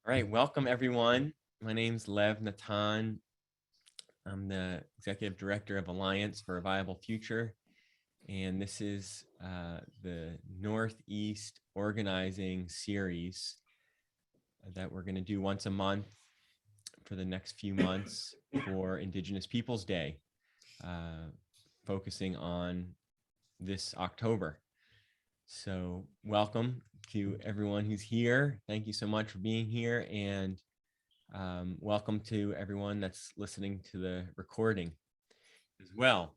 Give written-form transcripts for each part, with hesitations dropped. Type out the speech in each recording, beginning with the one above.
All right, welcome everyone. My name's Lev Natan. I'm the Executive Director of Alliance for a Viable Future, and this is the Northeast Organizing series that we're going to do once a month for the next few months for Indigenous Peoples Day, focusing on this October. So welcome to everyone who's here. Thank you so much for being here, and welcome to everyone that's listening to the recording as well.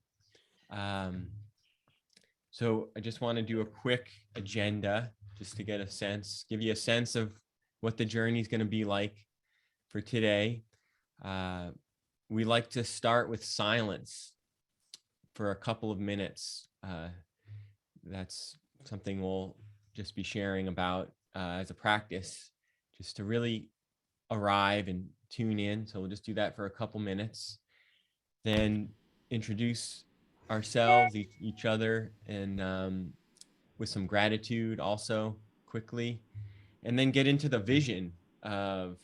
So I just want to do a quick agenda just to get a sense, give you a sense of what the journey is going to be like for today. We like to start with silence for a couple of minutes. That's something we'll just be sharing about as a practice, just to really arrive and tune in. So we'll just do that for a couple minutes, then introduce ourselves, each other, and with some gratitude also quickly, and then get into the vision of,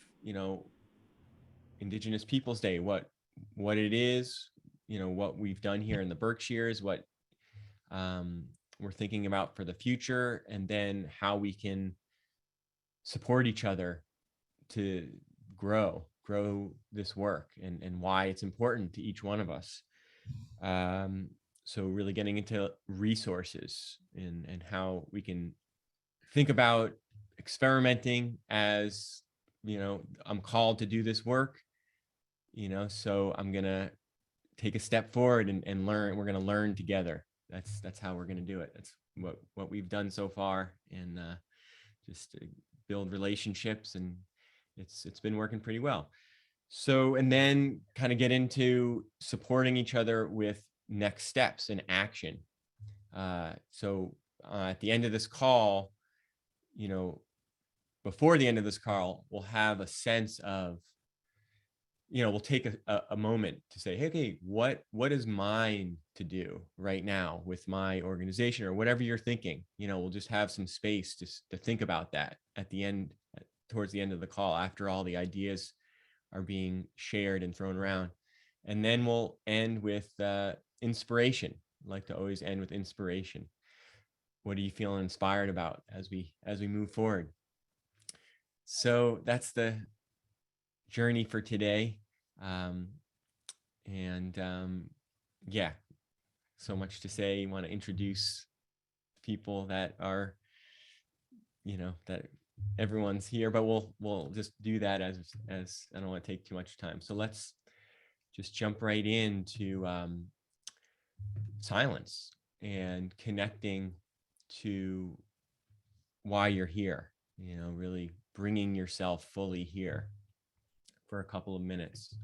Indigenous Peoples Day, what it is, what we've done here in the Berkshires, what we're thinking about for the future, and then how we can support each other to grow this work, and why it's important to each one of us. So really getting into resources and how we can think about experimenting as, I'm called to do this work, so I'm going to take a step forward and learn. We're going to learn together. That's how we're going to do it. That's what we've done so far, and just to build relationships, and it's been working pretty well. So, and then kind of get into supporting each other with next steps and action. So at the end of this call, before the end of this call, we'll have a sense of, we'll take a moment to say, hey, okay, what is mine to do right now with my organization, or whatever you're thinking. We'll just have some space just to think about that at the end, towards the end of the call, after all the ideas are being shared and thrown around. And then we'll end with inspiration. I like to always end with inspiration. What are you feeling inspired about as we move forward? So that's the journey for today. Yeah, so much to say. You want to introduce people that are, that everyone's here, but we'll just do that as I don't want to take too much time. So let's just jump right into silence and connecting to why you're here, really bringing yourself fully here for a couple of minutes.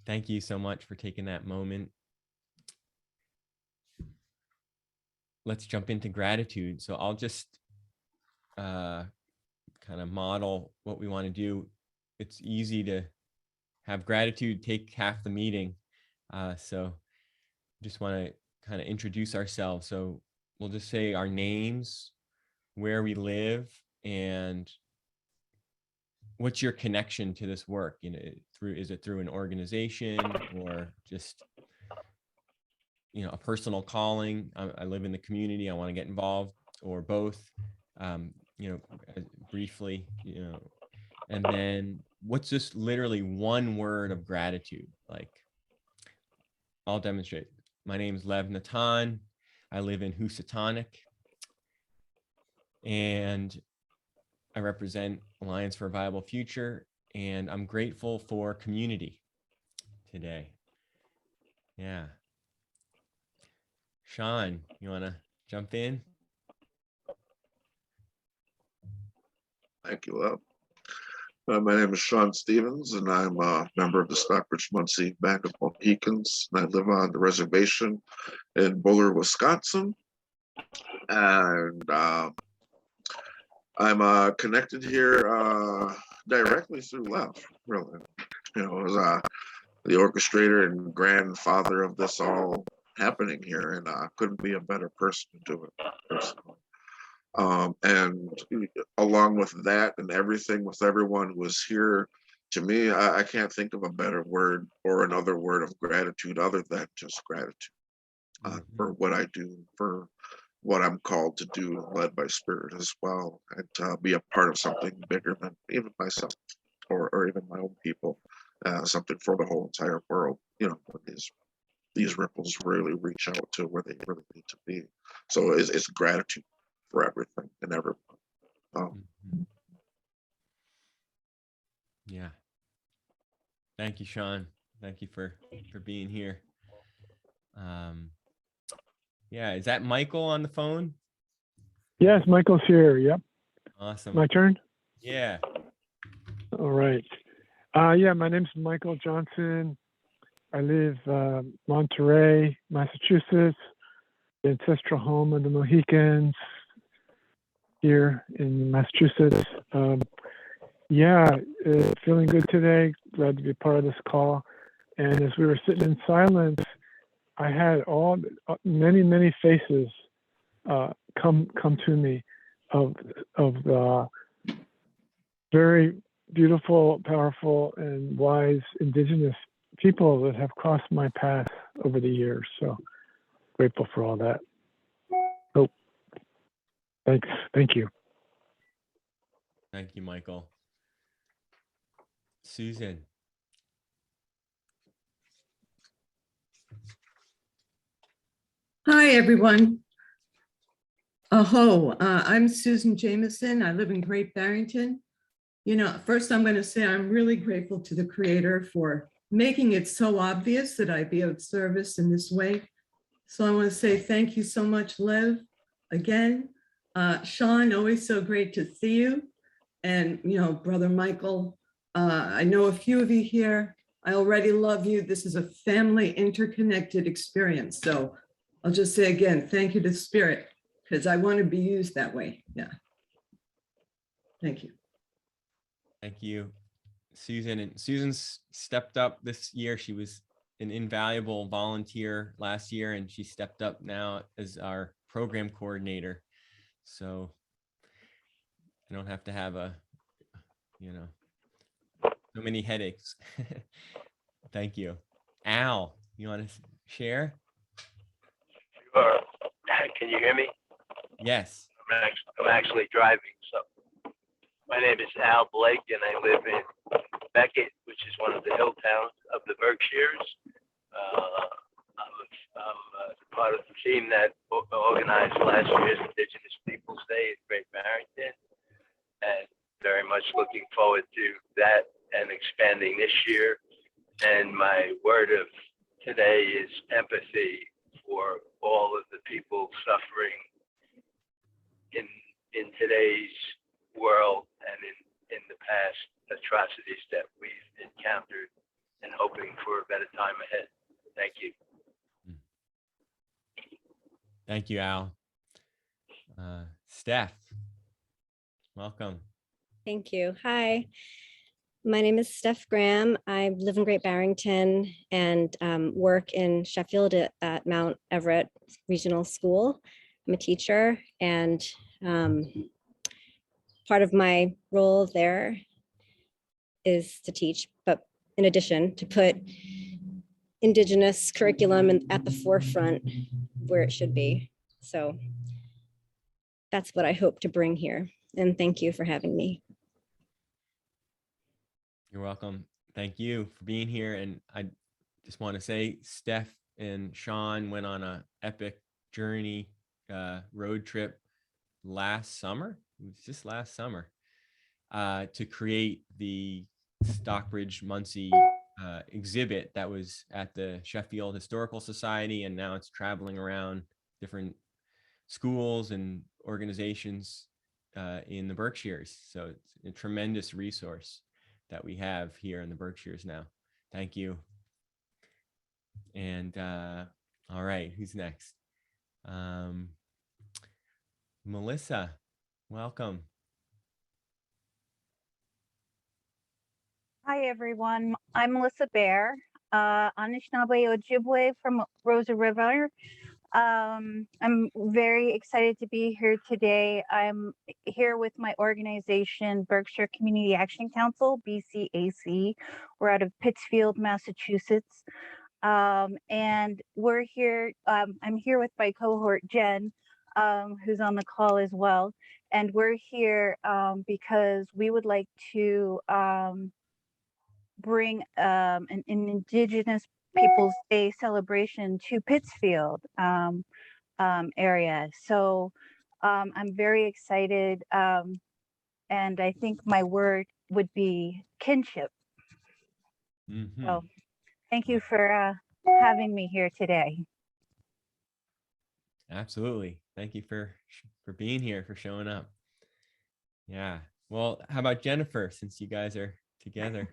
Thank you so much for taking that moment. Let's jump into gratitude. So I'll just kind of model what we want to do. It's easy to have gratitude take half the meeting. So just want to kind of introduce ourselves. So we'll just say our names, where we live, and what's your connection to this work? Is it through an organization or just a personal calling? I live in the community, I want to get involved, or both. um, Briefly, and then what's just literally one word of gratitude? Like, I'll demonstrate. My name is Lev Natan. I live in Housatonic, and I represent Alliance for a Viable Future, and I'm grateful for community today. Yeah. Sean, you want to jump in? Thank you, Lev. My name is Sean Stevens, and I'm a member of the Stockbridge-Muncie Band of Mohicans, and I live on the reservation in Buller, Wisconsin. And I'm connected here directly through Lev, really. As the orchestrator and grandfather of this all happening here, and couldn't be a better person to do it personally. And along with that and everything with everyone who was here, to me, I can't think of a better word or another word of gratitude other than just gratitude for what I do, for what I'm called to do, led by Spirit as well, and to be a part of something bigger than even myself or even my own people, something for the whole entire world. These ripples really reach out to where they really need to be. So it's gratitude for everything and everyone. Yeah. Thank you, Sean. Thank you for being here. Yeah, is that Michael on the phone? Yes, Michael's here. Yep. Awesome. My turn? Yeah. All right. Yeah, my name's Michael Johnson. I live Monterey, Massachusetts, the ancestral home of the Mohicans here in Massachusetts. Feeling good today. Glad to be part of this call. And as we were sitting in silence, I had many faces come to me of the very beautiful, powerful, and wise indigenous people that have crossed my path over the years. So grateful for all that. Oh, thanks. Thank you. Thank you, Michael. Susan. Hi, everyone. I'm Susan Jameson. I live in Great Barrington. First I'm going to say I'm really grateful to the Creator for making it so obvious that I be of service in this way. So I want to say thank you so much, Lev. Again, Sean, always so great to see you. And, Brother Michael, I know a few of you here. I already love you. This is a family interconnected experience. So I'll just say again, thank you to Spirit, because I want to be used that way. Yeah. Thank you. Thank you, Susan. And Susan's stepped up this year. She was an invaluable volunteer last year, and she stepped up now as our program coordinator. So I don't have to have so many headaches. Thank you. Al, you want to share? Sure. Can you hear me? Yes. I'm actually driving. So my name is Al Blake, and I live in Beckett, which is one of the hill towns of the Berkshires. I'm part of the team that organized last year's Indigenous Peoples Day in Great Barrington, and very much looking forward to that and expanding this year. And my word of today is empathy for all of the people suffering in today's world and in the past atrocities that we've encountered and hoping for a better time ahead. Thank you. Thank you, Al. Steph, welcome. Thank you. Hi, my name is Steph Graham. I live in Great Barrington and work in Sheffield at Mount Everett Regional School. I'm a teacher, and part of my role there is to teach, but in addition, to put Indigenous curriculum at the forefront where it should be. So that's what I hope to bring here. And thank you for having me. You're welcome. Thank you for being here. And I just want to say, Steph and Sean went on an epic journey road trip last summer. It was just last summer to create the Stockbridge Muncie exhibit that was at the Sheffield Historical Society, and now it's traveling around different schools and organizations in the Berkshires. So it's a tremendous resource that we have here in the Berkshires now. Thank you. And all right, who's next? Melissa, welcome. Hi, everyone. I'm Melissa Bear, Anishinaabe Ojibwe from Rosa River. I'm very excited to be here today. I'm here with my organization, Berkshire Community Action Council, BCAC. We're out of Pittsfield, Massachusetts. And we're here, I'm here with my cohort, Jen, who's on the call as well. And we're here because we would like to bring an Indigenous Peoples Day celebration to Pittsfield area. So I'm very excited. And I think my word would be kinship. Mm-hmm. So thank you for having me here today. Absolutely. Thank you for being here, for showing up. Yeah. Well, how about Jennifer, since you guys are together?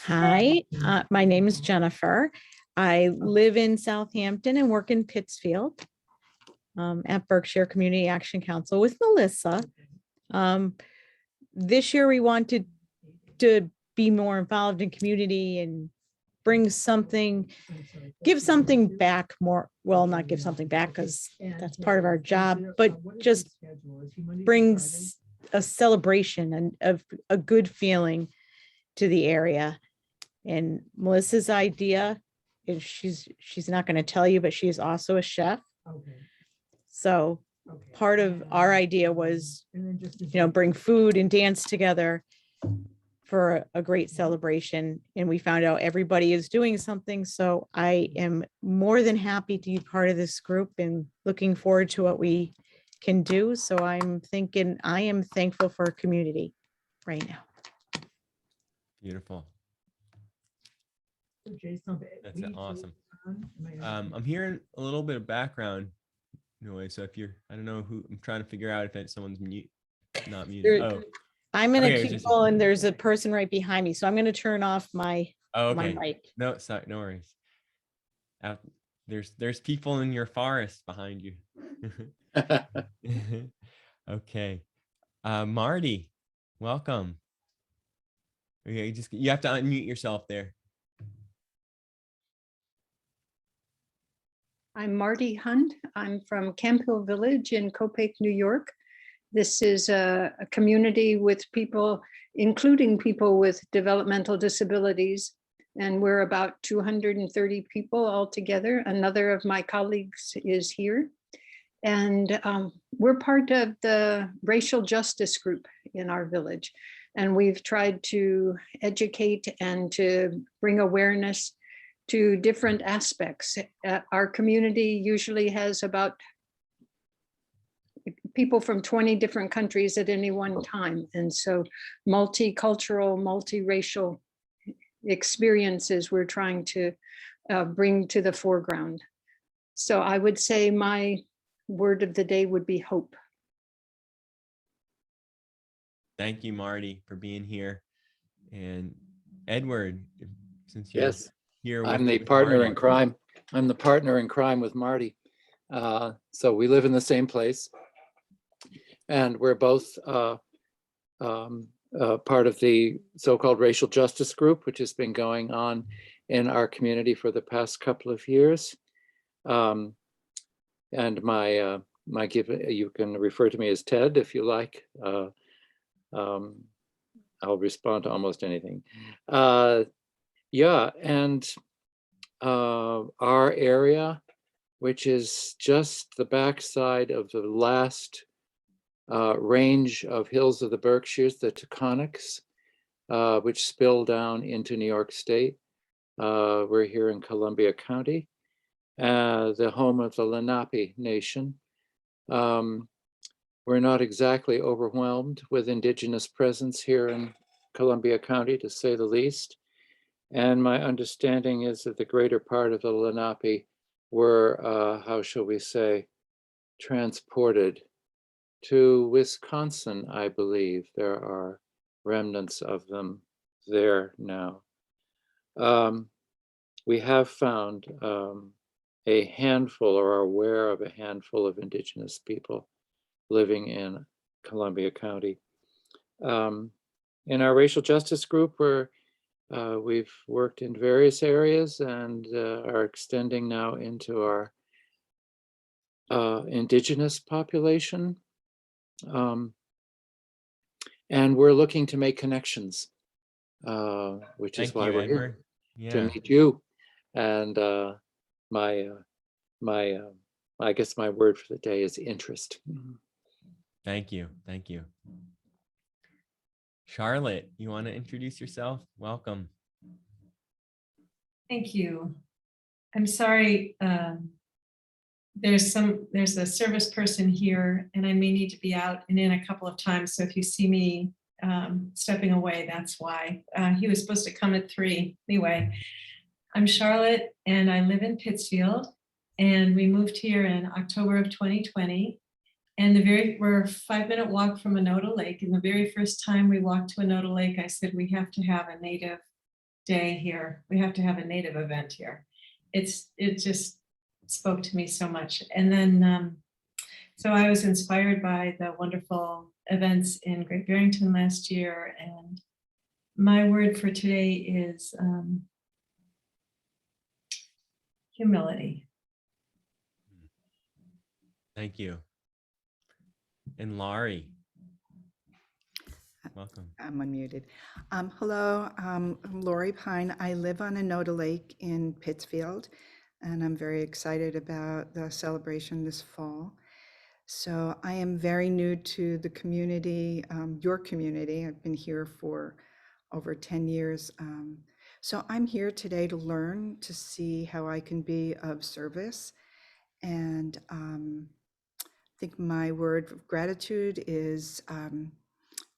Hi, my name is Jennifer. I live in Southampton and work in Pittsfield at Berkshire Community Action Council with Melissa. This year we wanted to be more involved in community and bring something, give something back more, well, not give something back because that's part of our job, but just brings a celebration and of a good feeling to the area. And Melissa's idea is she's not going to tell you, but she is also a chef. So part of our idea was, bring food and dance together for a great celebration. And we found out everybody is doing something. So I am more than happy to be part of this group and looking forward to what we can do. So I'm thinking I am thankful for our community right now. Beautiful. That's awesome. I'm hearing a little bit of background noise. So if you're, I don't know who, I'm trying to figure out if someone's mute, not muted. Oh, I'm in okay, a cubicle and there's a person right behind me. So I'm going to turn off my, okay. my mic. No, sorry, no worries. There's people in your forest behind you. Okay. Marty, welcome. Okay, you have to unmute yourself there. I'm Marty Hunt. I'm from Camp Hill Village in Copake, New York. This is a community with people, including people with developmental disabilities. And we're about 230 people altogether. Another of my colleagues is here. And we're part of the racial justice group in our village. And we've tried to educate and to bring awareness to different aspects. Our community usually has about people from 20 different countries at any one time. And so multicultural, multiracial experiences we're trying to bring to the foreground. So I would say my word of the day would be hope. Thank you, Marty, for being here. And Edward, since you're Yes, here I'm the with partner Marty. in crime. I'm the partner in crime with Marty. So we live in the same place. And we're both part of the so-called racial justice group, which has been going on in our community for the past couple of years. And you can refer to me as Ted if you like. I'll respond to almost anything. Yeah, and our area, which is just the backside of the last range of hills of the Berkshires, the Taconics, which spill down into New York State. We're here in Columbia County, the home of the Lenape Nation. We're not exactly overwhelmed with Indigenous presence here in Columbia County, to say the least. And my understanding is that the greater part of the Lenape were, how shall we say, transported to Wisconsin, I believe. There are remnants of them there now. We have found a handful, or are aware of a handful of Indigenous people living in Columbia County. In our racial justice group, we've worked in various areas and are extending now into our Indigenous population. And we're looking to make connections, which is why we're here, to meet you. And I guess my word for the day is interest. Thank you. Thank you. Charlotte, you want to introduce yourself? Welcome. Thank you. I'm sorry. There's a service person here and I may need to be out and in a couple of times. So if you see me stepping away, that's why. He was supposed to come at 3. Anyway, I'm Charlotte and I live in Pittsfield, and we moved here in October of 2020. And we're a 5-minute walk from Anoda Lake. And the very first time we walked to Anoda Lake, I said, we have to have a Native day here. We have to have a Native event here. It just spoke to me so much. And then, so I was inspired by the wonderful events in Great Barrington last year. And my word for today is humility. Thank you. And Laurie, welcome. I'm unmuted. Hello, I'm Lori Pine. I live on Anoda Lake in Pittsfield, and I'm very excited about the celebration this fall. So I am very new to the community, your community. I've been here for over 10 years. So I'm here today to learn, to see how I can be of service. And I think my word of gratitude is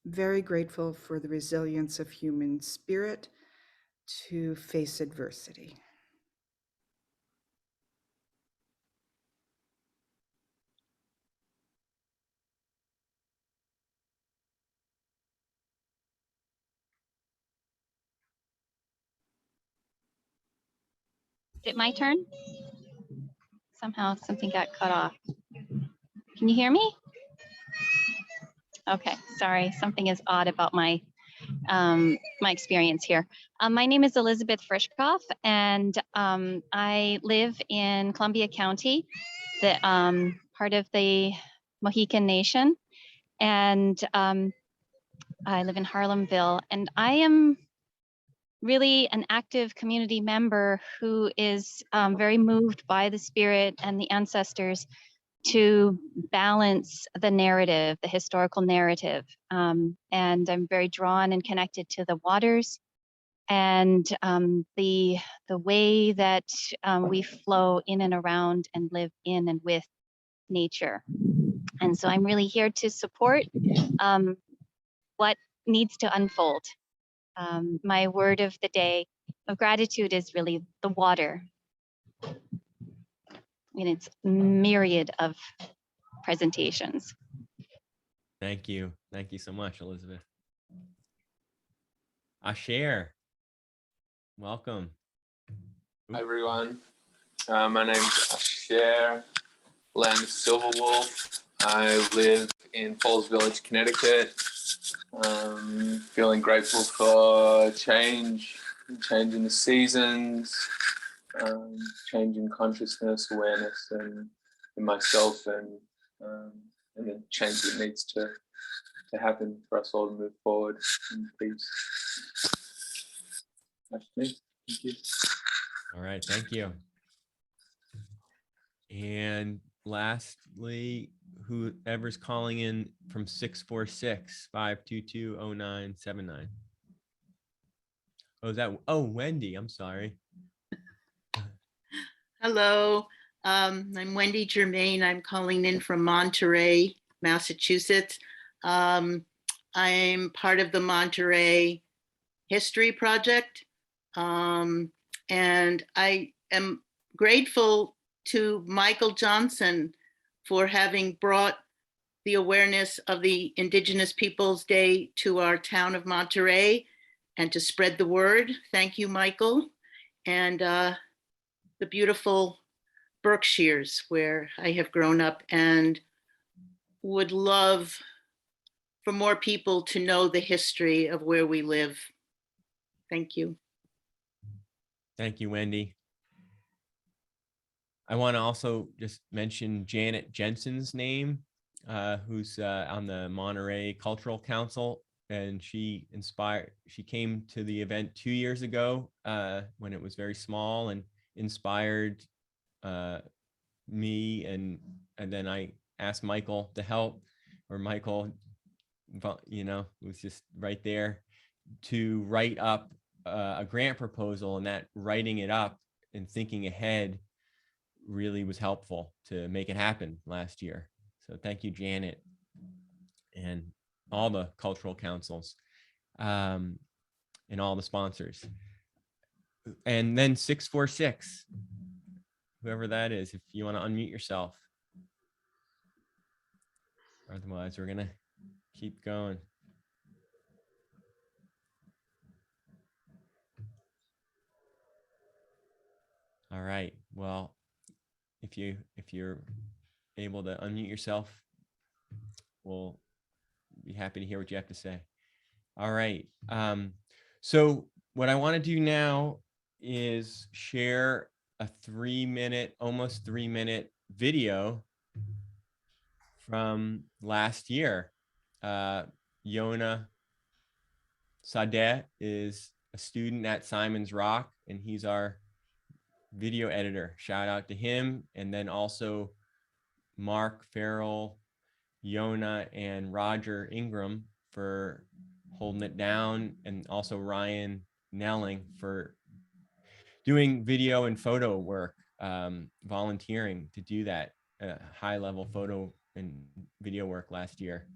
very grateful for the resilience of human spirit to face adversity. Is it my turn? Somehow something got cut off. Can you hear me? Okay, sorry, something is odd about my my experience here. My name is Elizabeth Frischkoff, and I live in Columbia County, the part of the Mohican Nation, and I live in Harlemville, and I am really an active community member who is very moved by the spirit and the ancestors to balance the narrative, the historical narrative. And I'm very drawn and connected to the waters and the way that we flow in and around and live in and with nature. And so I'm really here to support what needs to unfold. My word of the day of gratitude is really the water. In its myriad of presentations. Thank you. Thank you so much, Elizabeth. Asher, welcome. Hi everyone, my name is Asher Len Silverwolf. I live in Falls Village, Connecticut. Feeling grateful for change in the seasons, change in consciousness, awareness, and in myself, and the change that needs to happen for us all to move forward in peace. That's me. Thank you. All right, thank you. And lastly, whoever's calling in from 646-522-0979. Oh, is that, oh, Wendy, I'm sorry. Hello, I'm Wendy Germain. I'm calling in from Monterey, Massachusetts. I'm part of the Monterey History Project. And I am grateful to Michael Johnson for having brought the awareness of the Indigenous Peoples Day to our town of Monterey and to spread the word. Thank you, Michael. And the beautiful Berkshires, where I have grown up, and would love for more people to know the history of where we live. Thank you. Thank you, Wendy. I want to also just mention Janet Jensen's name, who's on the Monterey Cultural Council, and she came to the event 2 years ago when it was very small, and inspired me, and then I asked Michael to help, or Michael, was just right there to write up a grant proposal, and that writing it up and thinking ahead really was helpful to make it happen last year. So thank you, Janet, and all the cultural councils, and all the sponsors. And then 646, whoever that is, if you want to unmute yourself. Otherwise, we're gonna keep going. All right. Well, if you're able to unmute yourself, we'll be happy to hear what you have to say. All right. So what I want to do now is share a almost 3 minute video from last year. Yona Sadeh is a student at Simon's Rock, and he's our video editor. Shout out to him. And then also Mark Farrell, Yona, and Roger Ingram for holding it down, and also Ryan Nelling for doing video and photo work, volunteering to do that high level photo and video work last year.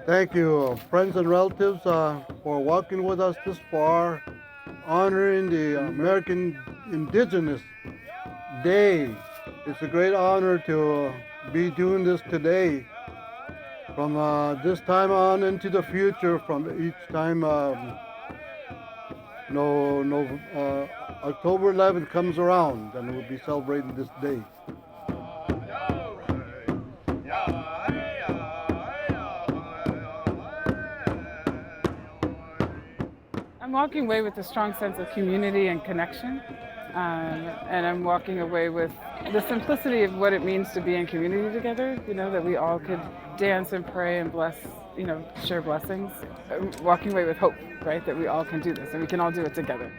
Thank you, friends and relatives, for walking with us this far, honoring the American Indigenous Day. It's a great honor to be doing this today. From this time on into the future, from each time, October 11th comes around, and we'll be celebrating this day. I'm walking away with a strong sense of community and connection, and I'm walking away with the simplicity of what it means to be in community together, that we all could dance and pray and bless, share blessings. I'm walking away with hope, right, that we all can do this and we can all do it together.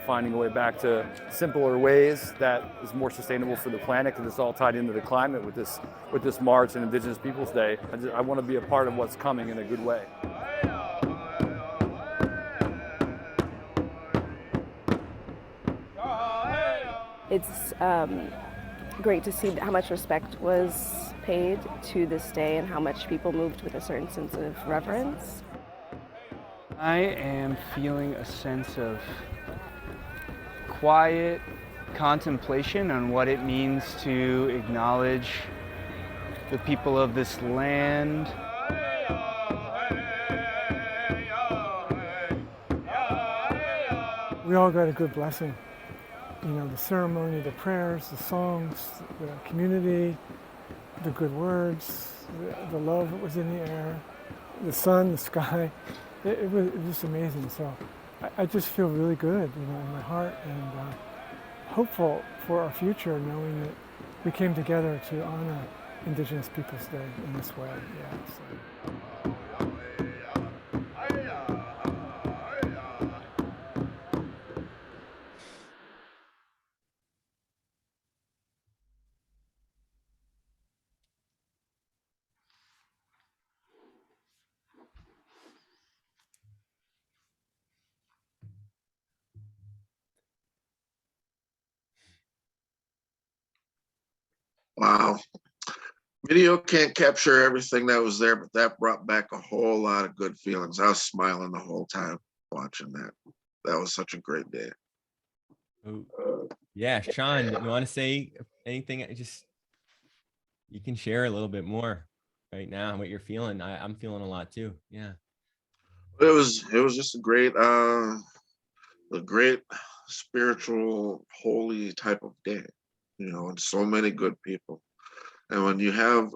Finding a way back to simpler ways that is more sustainable for the planet, because it's all tied into the climate with this March and Indigenous Peoples Day. I want to be a part of what's coming in a good way. it's great to see how much respect was paid to this day and how much people moved with a certain sense of reverence. I am feeling a sense of quiet contemplation on what it means to acknowledge the people of this land. We all got a good blessing. You know, the ceremony, the prayers, the songs, the community, the good words, the love that was in the air, the sun, the sky. It was just amazing. So I just feel really good, you know, in my heart, and hopeful for our future, knowing that we came together to honor Indigenous Peoples Day in this way. Yeah. So. Wow. Video can't capture everything that was there, but that brought back a whole lot of good feelings. I was smiling the whole time watching that. That was such a great day. Yeah, Sean, you want to say anything? Just, you can share a little bit more right now what you're feeling. I'm feeling a lot too. Yeah. It was just a great spiritual, holy type of day, you know, and so many good people. And when you have,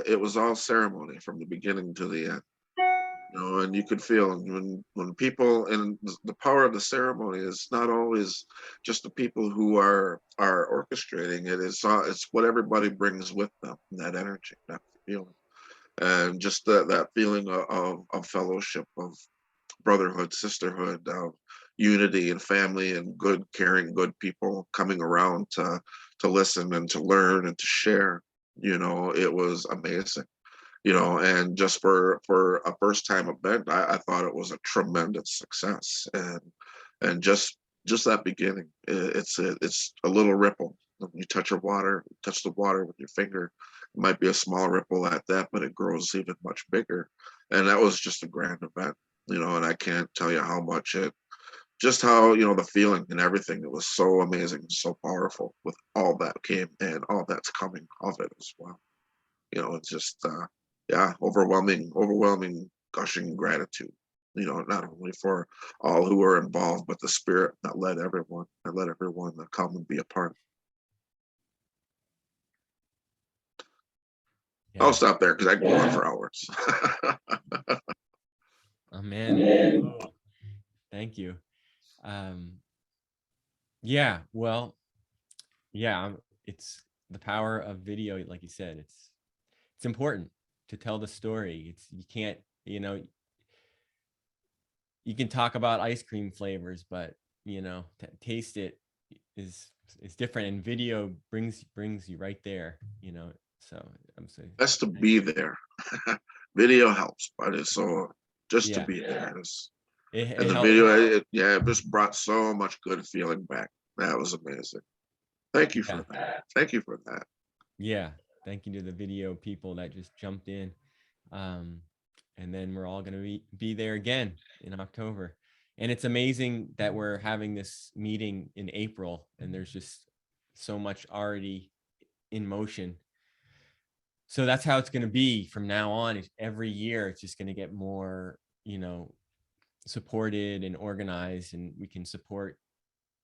it was all ceremony from the beginning to the end, you know, and you could feel when people, and the power of the ceremony is not always just the people who are orchestrating it. It's what everybody brings with them, that energy, that feeling, and just that feeling of fellowship, of brotherhood, sisterhood, unity and family, and good, caring, good people coming around to listen and to learn and to share. You know, it was amazing. You know, and just for a first time event, I thought it was a tremendous success, and just that beginning, it's a little ripple. When you touch the water with your finger, it might be a small ripple at that, but it grows even much bigger. And that was just a grand event, you know, and I can't tell you how much just how, you know, the feeling and everything, it was so amazing, so powerful with all that came and all that's coming of it as well. You know, it's just, yeah, overwhelming, gushing gratitude, you know, not only for all who were involved, but the spirit that led everyone to come and be a part. Yeah. I'll stop there because I can go on for hours. Oh man. Oh, thank you. Yeah, well, yeah, it's the power of video, like you said. It's important to tell the story. You can't, you know, you can talk about ice cream flavors, but you know, taste it is different, and video brings you right there, you know. So I'm saying Best to be there. Video helps, but it's so just to yeah, be there. it And the helps. video, it just brought so much good feeling back. That was amazing. Thank you for that. Thank you for that. Yeah, thank you to the video people that just jumped in. And then we're all going to be there again in October. And it's amazing that we're having this meeting in April, and there's just so much already in motion. So that's how it's going to be from now on. Every year, it's just going to get more, you know, supported and organized, and we can support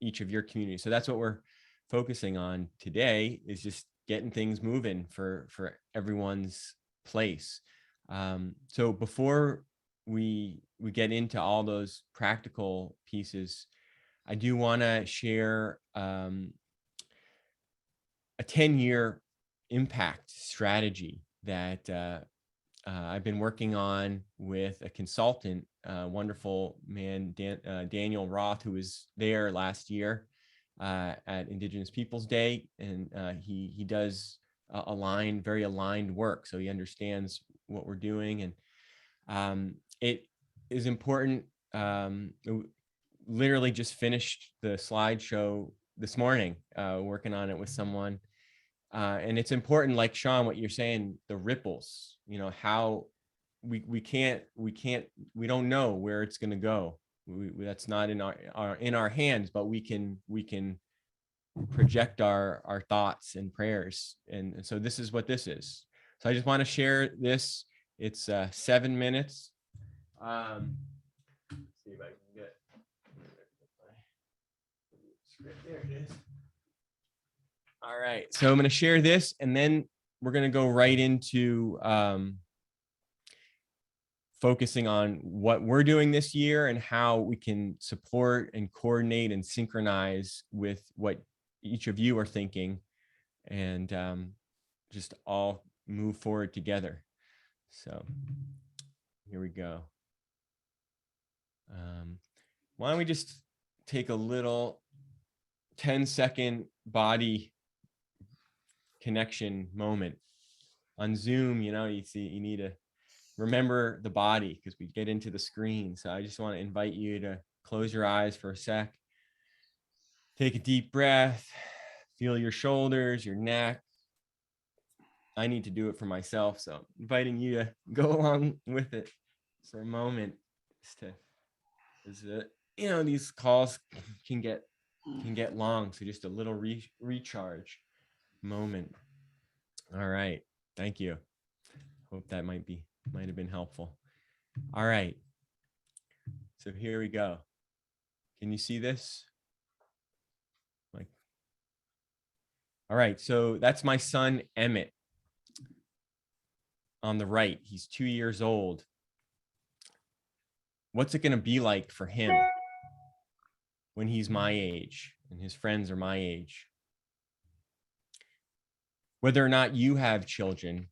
each of your communities. So that's what we're focusing on today, is just getting things moving for everyone's place. So before we get into all those practical pieces, I do want to share a 10-year impact strategy that I've been working on with a consultant, wonderful man, Daniel Roth, who was there last year at Indigenous Peoples Day, and he does very aligned work, so he understands what we're doing, and it is important. Literally just finished the slideshow this morning, working on it with someone. And it's important, like Sean, what you're saying, the ripples, how we don't know where it's going to go. That's not in our hands, but we can project our thoughts and prayers. And so this is what this is. So I just want to share this. It's 7 minutes. Let's see if I can get script. There it is. All right, so I'm going to share this, and then we're going to go right into focusing on what we're doing this year and how we can support and coordinate and synchronize with what each of you are thinking, and just all move forward together. So here we go. Why don't we just take a little 10-second body connection moment on Zoom. You need to remember the body because we get into the screen. So I just want to invite you to close your eyes for a sec. Take a deep breath, feel your shoulders, your neck. I need to do it for myself, so I'm inviting you to go along with it for a moment. These calls can get long, so just a little recharge moment. All right, thank you. Hope that might have been helpful. All right, so here we go. Can you see this? All right, so that's my son Emmett on the right. He's 2 years old. What's it going to be like for him when he's my age and his friends are my age? Whether or not you have children,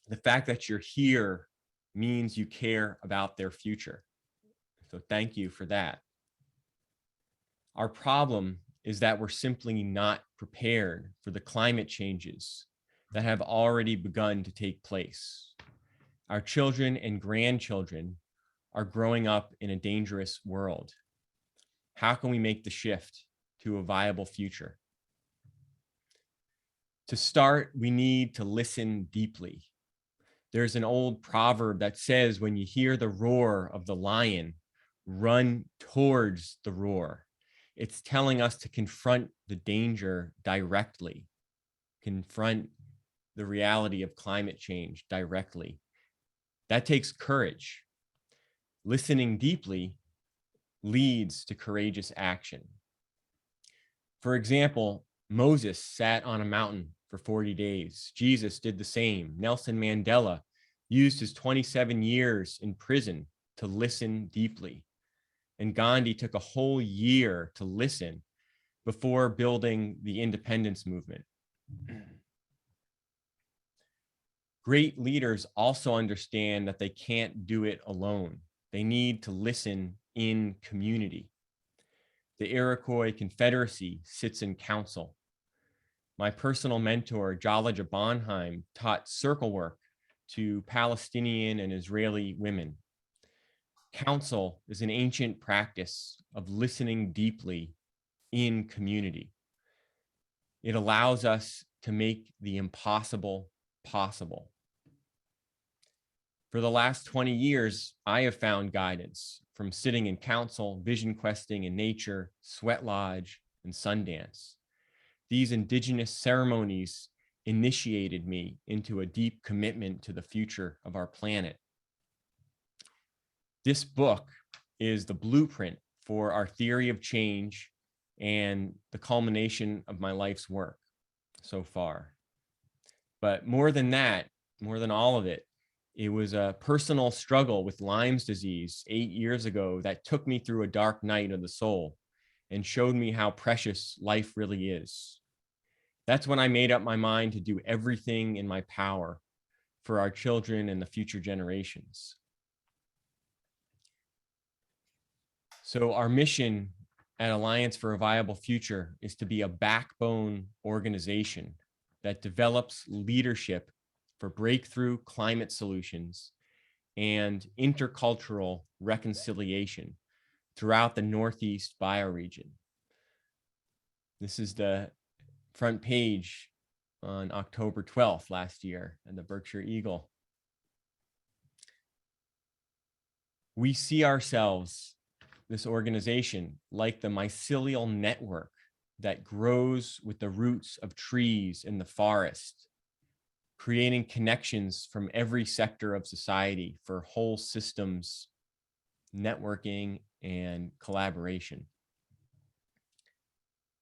the fact that you're here means you care about their future. So thank you for that. Our problem is that we're simply not prepared for the climate changes that have already begun to take place. Our children and grandchildren are growing up in a dangerous world. How can we make the shift to a viable future? To start, we need to listen deeply. There's an old proverb that says, when you hear the roar of the lion, run towards the roar. It's telling us to confront the danger directly, confront the reality of climate change directly. That takes courage. Listening deeply leads to courageous action. For example, Moses sat on a mountain for 40 days. Jesus did the same. Nelson Mandela used his 27 years in prison to listen deeply. And Gandhi took a whole year to listen before building the independence movement. Great leaders also understand that they can't do it alone. They need to listen in community. The Iroquois Confederacy sits in council. My personal mentor, Jalija Bonheim, taught circle work to Palestinian and Israeli women. Council is an ancient practice of listening deeply in community. It allows us to make the impossible possible. For the last 20 years, I have found guidance from sitting in council, vision questing in nature, sweat lodge, and Sundance. These indigenous ceremonies initiated me into a deep commitment to the future of our planet. This book is the blueprint for our theory of change and the culmination of my life's work so far. But more than that, more than all of it, it was a personal struggle with Lyme's disease 8 years ago that took me through a dark night of the soul and showed me how precious life really is. That's when I made up my mind to do everything in my power for our children and the future generations. So our mission at Alliance for a Viable Future is to be a backbone organization that develops leadership for breakthrough climate solutions and intercultural reconciliation throughout the Northeast bioregion. This is the front page on October 12th last year in the Berkshire Eagle. We see ourselves, this organization, like the mycelial network that grows with the roots of trees in the forest, creating connections from every sector of society for whole systems, networking, and collaboration.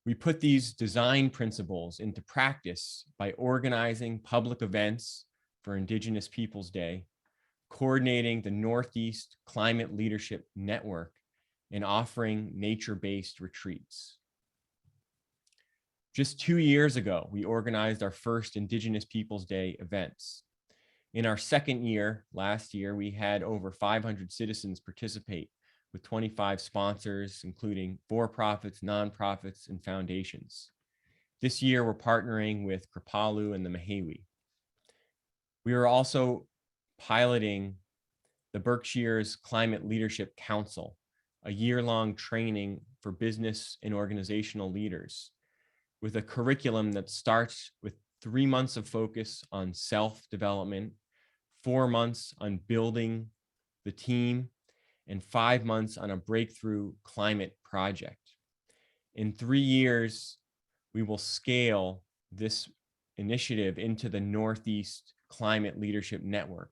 We put these design principles into practice by organizing public events for Indigenous Peoples Day, coordinating the Northeast Climate Leadership Network, and offering nature-based retreats. Just 2 years ago, we organized our first Indigenous Peoples Day events. In our second year, last year, we had over 500 citizens participate with 25 sponsors, including for-profits, nonprofits, and foundations. This year, we're partnering with Kripalu and the Mehewi. We are also piloting the Berkshire's Climate Leadership Council, a year-long training for business and organizational leaders, with a curriculum that starts with 3 months of focus on self-development, 4 months on building the team, and 5 months on a breakthrough climate project. In 3 years, we will scale this initiative into the Northeast Climate Leadership Network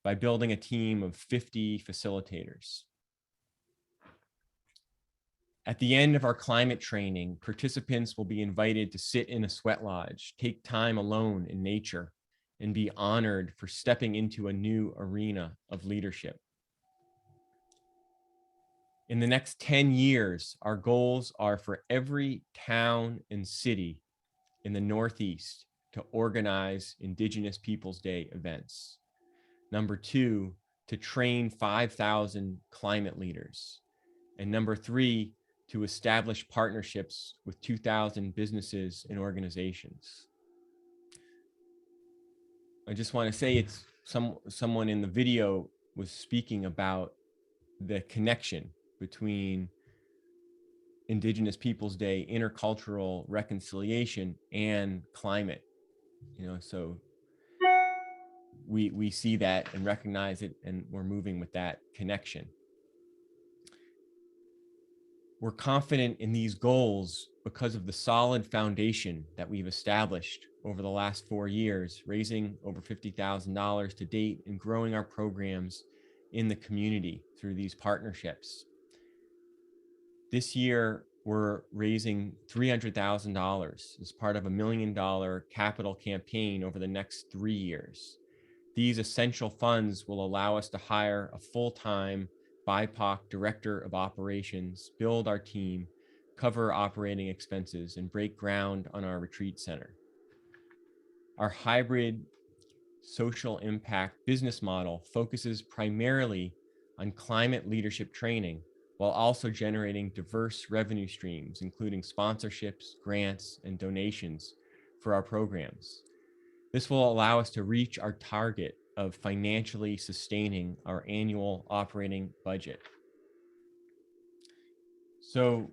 by building a team of 50 facilitators. At the end of our climate training, participants will be invited to sit in a sweat lodge, take time alone in nature, and be honored for stepping into a new arena of leadership. In the next 10 years, our goals are for every town and city in the Northeast to organize Indigenous Peoples Day events. Number 2, to train 5,000 climate leaders. And number 3, to establish partnerships with 2,000 businesses and organizations. I just want to say it's someone in the video was speaking about the connection between Indigenous Peoples Day, intercultural reconciliation, and climate. So we see that and recognize it, and we're moving with that connection. We're confident in these goals because of the solid foundation that we've established over the last 4 years, raising over $50,000 to date and growing our programs in the community through these partnerships. This year, we're raising $300,000 as part of $1 million capital campaign over the next 3 years. These essential funds will allow us to hire a full-time BIPOC director of operations, build our team, cover operating expenses, and break ground on our retreat center. Our hybrid social impact business model focuses primarily on climate leadership training, while also generating diverse revenue streams, including sponsorships, grants, and donations for our programs. This will allow us to reach our target of financially sustaining our annual operating budget. So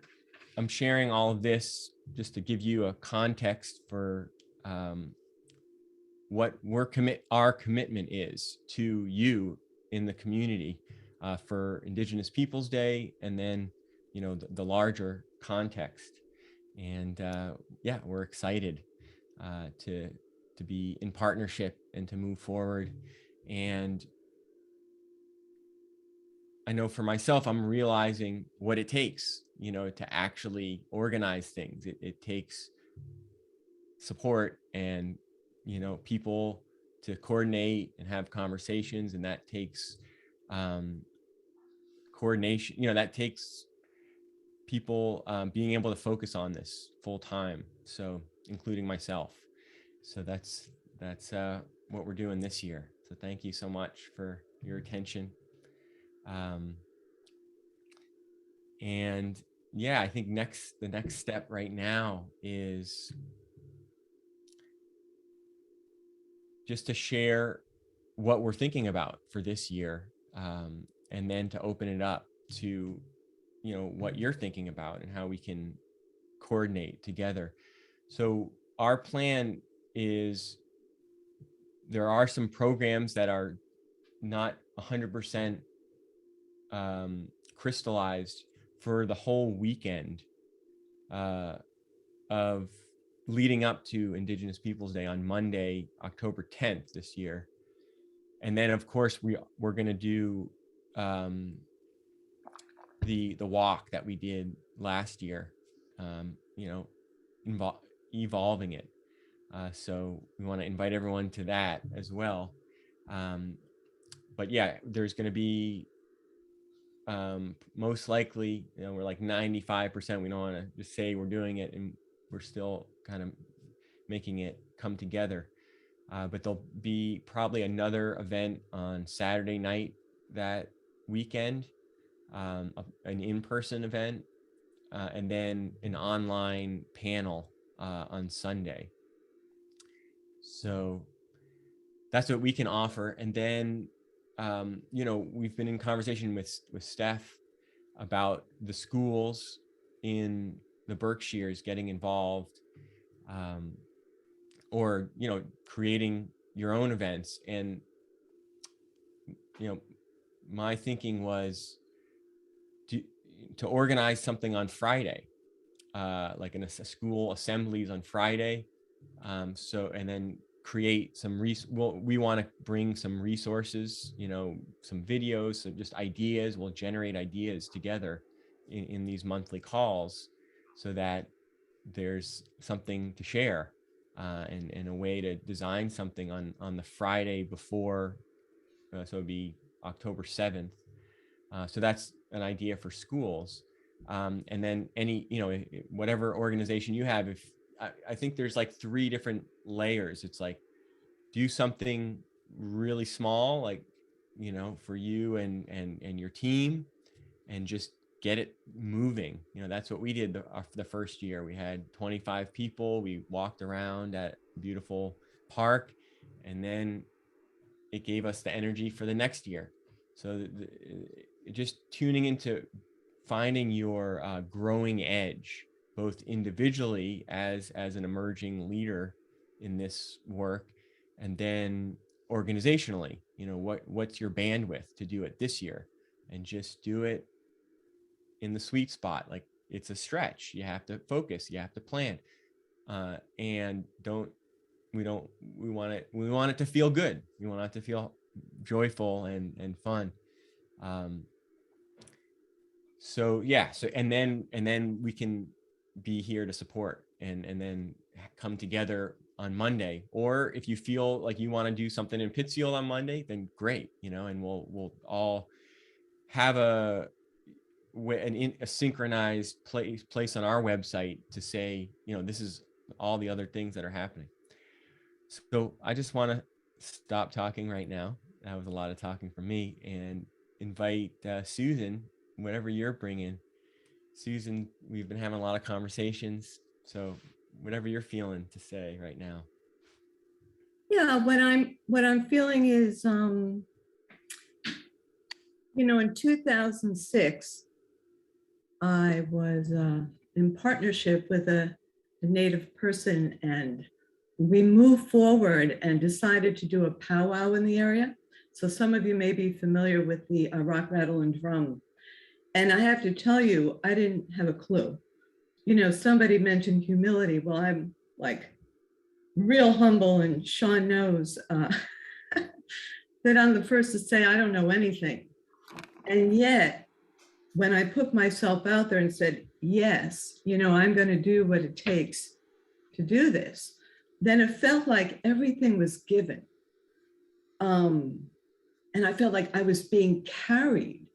I'm sharing all of this just to give you a context for what our commitment is to you in the community for Indigenous Peoples Day, and then the larger context. And yeah, we're excited to be in partnership and to move forward. And I know for myself, I'm realizing what it takes, to actually organize things. It takes support and, people to coordinate and have conversations, and that takes coordination, that takes people being able to focus on this full time. So including myself. So that's what we're doing this year. So thank you so much for your attention. And yeah, I think the next step right now is just to share what we're thinking about for this year, and then to open it up to what you're thinking about and how we can coordinate together. So our plan is, there are some programs that are not 100% crystallized for the whole weekend of leading up to Indigenous Peoples Day on Monday, October 10th this year. And then of course we're going to do the walk that we did last year, you know, evolving it. So we want to invite everyone to that as well. But yeah, there's going to be most likely, you know, we're like 95%. We don't want to just say we're doing it, and we're still kind of making it come together. But there'll be probably another event on Saturday night that weekend, an in-person event, and then an online panel on Sunday. So that's what we can offer. And then, you know, we've been in conversation with Steph about the schools in the Berkshires getting involved, or, you know, creating your own events. And, you know, my thinking was to organize something on Friday, like in a school assemblies on Friday. So, and then create some we want to bring some resources, you know, some videos, some just ideas. We'll generate ideas together in these monthly calls, so that there's something to share, and a way to design something on the Friday before, so it'd be October 7th. So that's an idea for schools. And then any, you know, whatever organization you have, if I think there's like 3 different layers. It's like, do something really small, like, you know, for you and your team, and just get it moving. You know, that's what we did the first year. We had 25 people. We walked around at a beautiful park, and then it gave us the energy for the next year. So just tuning into finding your growing edge, both individually as an emerging leader in this work, and then organizationally, you know, what's your bandwidth to do it this year, and just do it in the sweet spot. Like, it's a stretch. You have to focus, you have to plan, and we want it to feel good. We want it to feel joyful and fun. So yeah, so and then we can be here to support, and then come together on Monday. Or if you feel like you want to do something in Pittsfield on Monday, then great, you know, and we'll all have a synchronized place on our website to say, you know, this is all the other things that are happening. So I just want to stop talking right now. That was a lot of talking from me, and invite Susan, whatever you're bringing. Susan, we've been having a lot of conversations, so whatever you're feeling to say right now. Yeah, what I'm feeling is, you know, in 2006, I was in partnership with a Native person, and we moved forward and decided to do a powwow in the area. So some of you may be familiar with the rock, rattle, and drum. And I have to tell you, I didn't have a clue. You know, somebody mentioned humility. Well, I'm like real humble, and Sean knows that I'm the first to say I don't know anything. And yet, when I put myself out there and said, yes, you know, I'm going to do what it takes to do this, then it felt like everything was given. And I felt like I was being carried,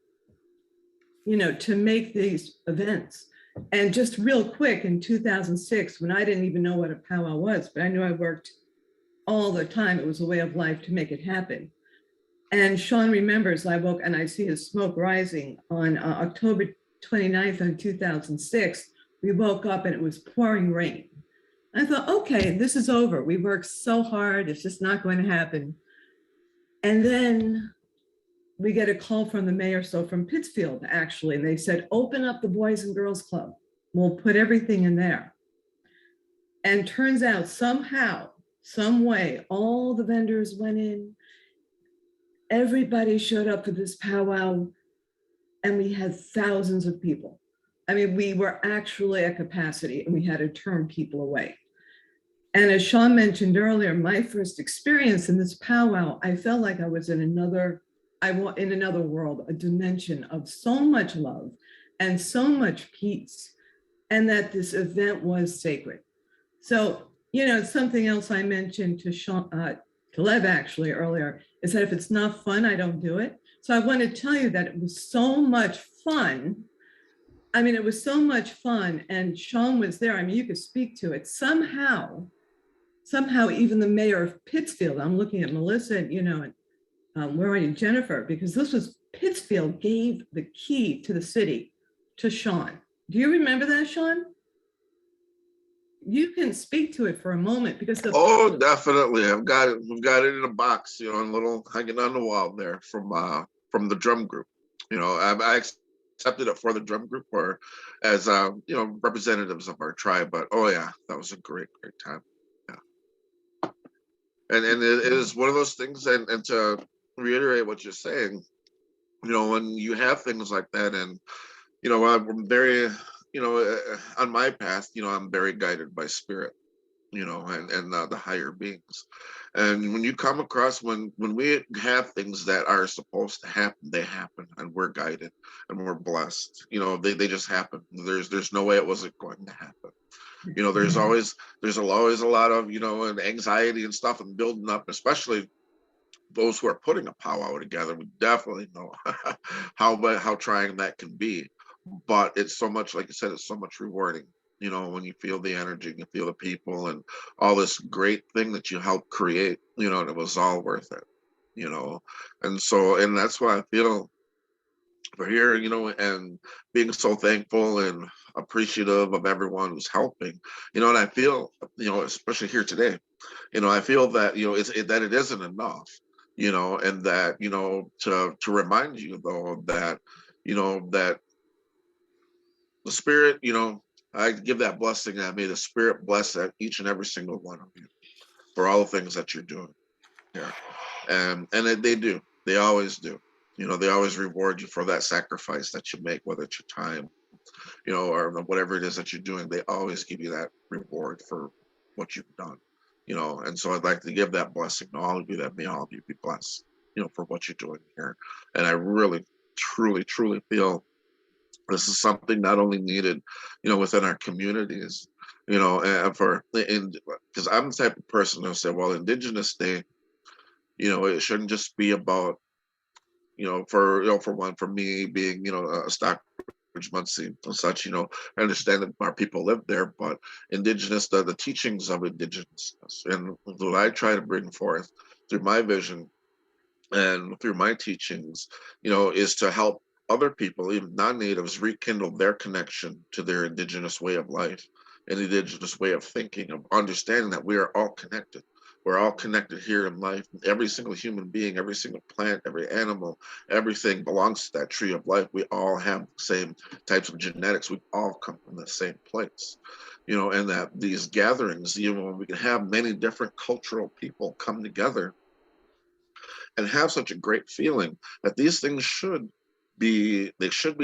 you know, to make these events. And just real quick, in 2006, when I didn't even know what a powwow was, but I knew I worked all the time, it was a way of life to make it happen. And Sean remembers, I woke and I see his smoke rising on October 29th of 2006. We woke up and it was pouring rain. I thought, okay, this is over. We worked so hard, it's just not going to happen. And then we get a call from the mayor, so from Pittsfield, actually, and they said, open up the Boys and Girls Club. We'll put everything in there. And turns out somehow, some way, all the vendors went in. Everybody showed up for this powwow, and we had thousands of people. I mean, we were actually at capacity, and we had to turn people away. And as Sean mentioned earlier, my first experience in this powwow, I felt like I was in another world, a dimension of so much love and so much peace, and that this event was sacred. So, you know, something else I mentioned to Sean, to Lev actually earlier, is that if it's not fun, I don't do it. So I want to tell you that it was so much fun. I mean, it was so much fun, and Sean was there. I mean, you could speak to it. Somehow, even the mayor of Pittsfield, I'm looking at Melissa, you know, and where are you, Jennifer? Because this was Pittsfield gave the key to the city to Sean. Do you remember that, Sean? You can speak to it for a moment because the Oh, definitely. I've got it. We've got it in a box, you know, and little hanging on the wall there from the drum group. You know, I accepted it for the drum group or as you know, representatives of our tribe. But oh yeah, that was a great time. Yeah, and it is one of those things. And to reiterate what you're saying, you know, when you have things like that, and you know, I'm very, you know, on my path, you know, I'm very guided by spirit, you know, and the higher beings. And when you come across when we have things that are supposed to happen, they happen, and we're guided and we're blessed. You know, they just happen. There's no way it wasn't going to happen. You know, there's always a lot of, you know, and anxiety and stuff and building up, especially those who are putting a powwow together. We definitely know how trying that can be. But it's so much, like I said, it's so much rewarding, you know, when you feel the energy, you feel the people and all this great thing that you helped create, you know, and it was all worth it, you know. And so, and that's why I feel for here, you know, and being so thankful and appreciative of everyone who's helping, you know. And I feel, you know, especially here today, you know, I feel that, you know, that it isn't enough, you know, and that, you know, to remind you though that, you know, that the spirit, you know, I give that blessing that may the spirit bless each and every single one of you for all the things that you're doing here. And they do. They always do. You know, they always reward you for that sacrifice that you make, whether it's your time, you know, or whatever it is that you're doing. They always give you that reward for what you've done, you know. And so I'd like to give that blessing to all of you, that may all of you be blessed, you know, for what you're doing here. And I really, truly feel this is something not only needed, you know, within our communities, you know, and because I'm the type of person who say, well, Indigenous Day, you know, it shouldn't just be about, you know, for one, for me being, you know, a Stockbridge Munsee and such, you know, I understand that our people live there, but Indigenous, the teachings of Indigenousness, and what I try to bring forth through my vision and through my teachings, you know, is to help other people, even non-natives, rekindle their connection to their indigenous way of life and indigenous way of thinking, of understanding that we are all connected. We're all connected here in life. Every single human being, every single plant, every animal, everything belongs to that tree of life. We all have the same types of genetics. We all come from the same place, you know, and that these gatherings, you know, we can have many different cultural people come together and have such a great feeling that these things should be